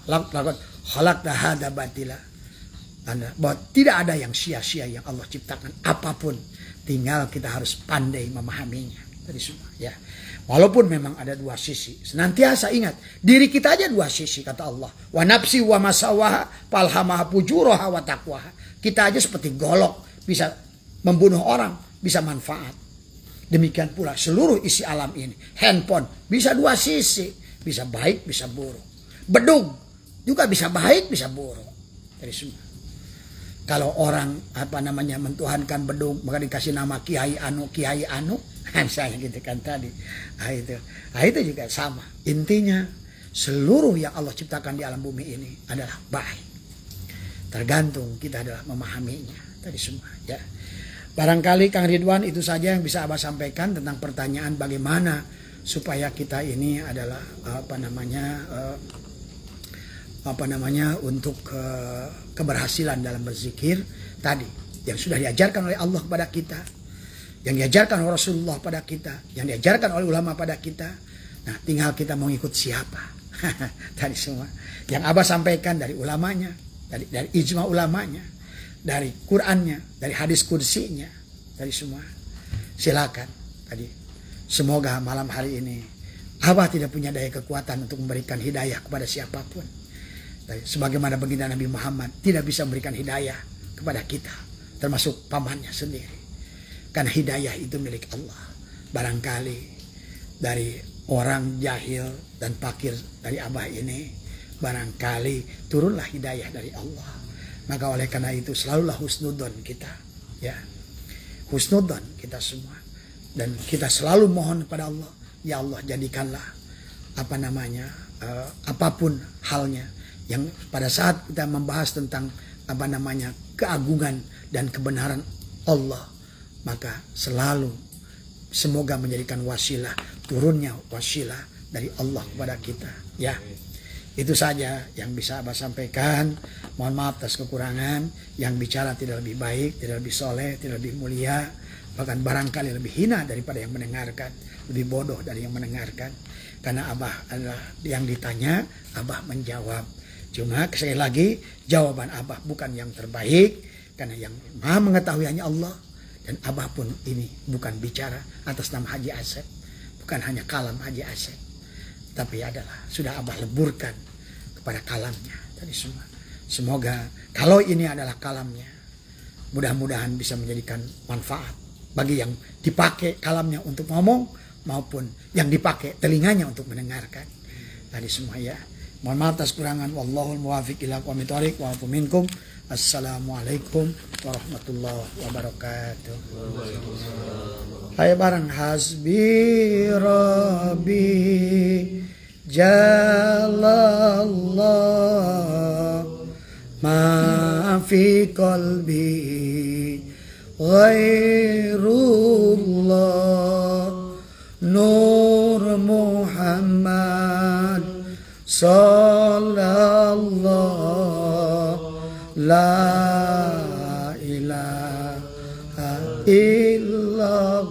laqad khalaqta hadza batila. Bahwa tidak ada yang sia-sia yang Allah ciptakan apapun, tinggal kita harus pandai memahaminya dari semua ya. Walaupun memang ada 2 sisi, senantiasa ingat diri kita aja 2 sisi kata Allah. Wa nafsi wa masawaha falhamaha fujuraha wa taqwaha. Kita aja seperti golok, bisa membunuh orang, bisa manfaat. Demikian pula seluruh isi alam ini. Handphone bisa 2 sisi, bisa baik, bisa buruk. Bedung juga bisa baik, bisa buruk. Dari semua. Kalau orang mentuhankan bedung, maka dikasih nama Kiai Anu, misalnya gitu kan tadi. Nah itu juga sama. Intinya seluruh yang Allah ciptakan di alam bumi ini adalah baik. Tergantung kita adalah memahaminya tadi semua ya. Barangkali Kang Ridwan itu saja yang bisa Abah sampaikan tentang pertanyaan bagaimana supaya kita ini adalah untuk keberhasilan dalam berzikir tadi yang sudah diajarkan oleh Allah kepada kita. yang diajarkan oleh Rasulullah pada kita, yang diajarkan oleh ulama pada kita. Nah, tinggal kita mau ikut siapa. Tadi semua yang Abah sampaikan dari ulamanya, dari ijma ulamanya, dari Qur'annya, dari hadis kursinya, dari semua. Silakan tadi. Semoga malam hari ini Abah tidak punya daya kekuatan untuk memberikan hidayah kepada siapapun. Sebagaimana baginda Nabi Muhammad tidak bisa memberikan hidayah kepada kita, termasuk pamannya sendiri. Karena hidayah itu milik Allah. Barangkali dari orang jahil dan fakir dari Abah ini, barangkali turunlah hidayah dari Allah. Maka oleh karena itu selalulah husnudon kita, ya, husnudon kita semua, dan kita selalu mohon kepada Allah, ya Allah jadikanlah apapun halnya yang pada saat kita membahas tentang keagungan dan kebenaran Allah, maka selalu semoga menjadikan wasilah, turunnya wasilah dari Allah kepada kita, ya. Itu saja yang bisa Abah sampaikan. Mohon maaf atas kekurangan. Yang bicara tidak lebih baik, tidak lebih soleh, tidak lebih mulia, bahkan barangkali lebih hina daripada yang mendengarkan, lebih bodoh dari yang mendengarkan. Karena Abah adalah yang ditanya, Abah menjawab. Cuma sekali lagi, jawaban Abah bukan yang terbaik, karena yang maha mengetahui hanya Allah. Dan Abah pun ini bukan bicara atas nama Haji Asep, bukan hanya kalam Haji Asep, tapi adalah sudah Abah leburkan kepada kalamnya tadi semua. Semoga kalau ini adalah kalamnya, mudah-mudahan bisa menjadikan manfaat bagi yang dipakai kalamnya untuk ngomong maupun yang dipakai telinganya untuk mendengarkan tadi semua, ya. Mohon maaf atas kurangan. Wallahul muwaffiq ila aqwamit thoriq wa afu minkum. Assalamualaikum warahmatullahi wabarakatuh. Ayo bareng. Hasbi Rabbi Jalallah ma fi qalbi ghairullah Nur Muhammad sallallahu la ilaha illallah.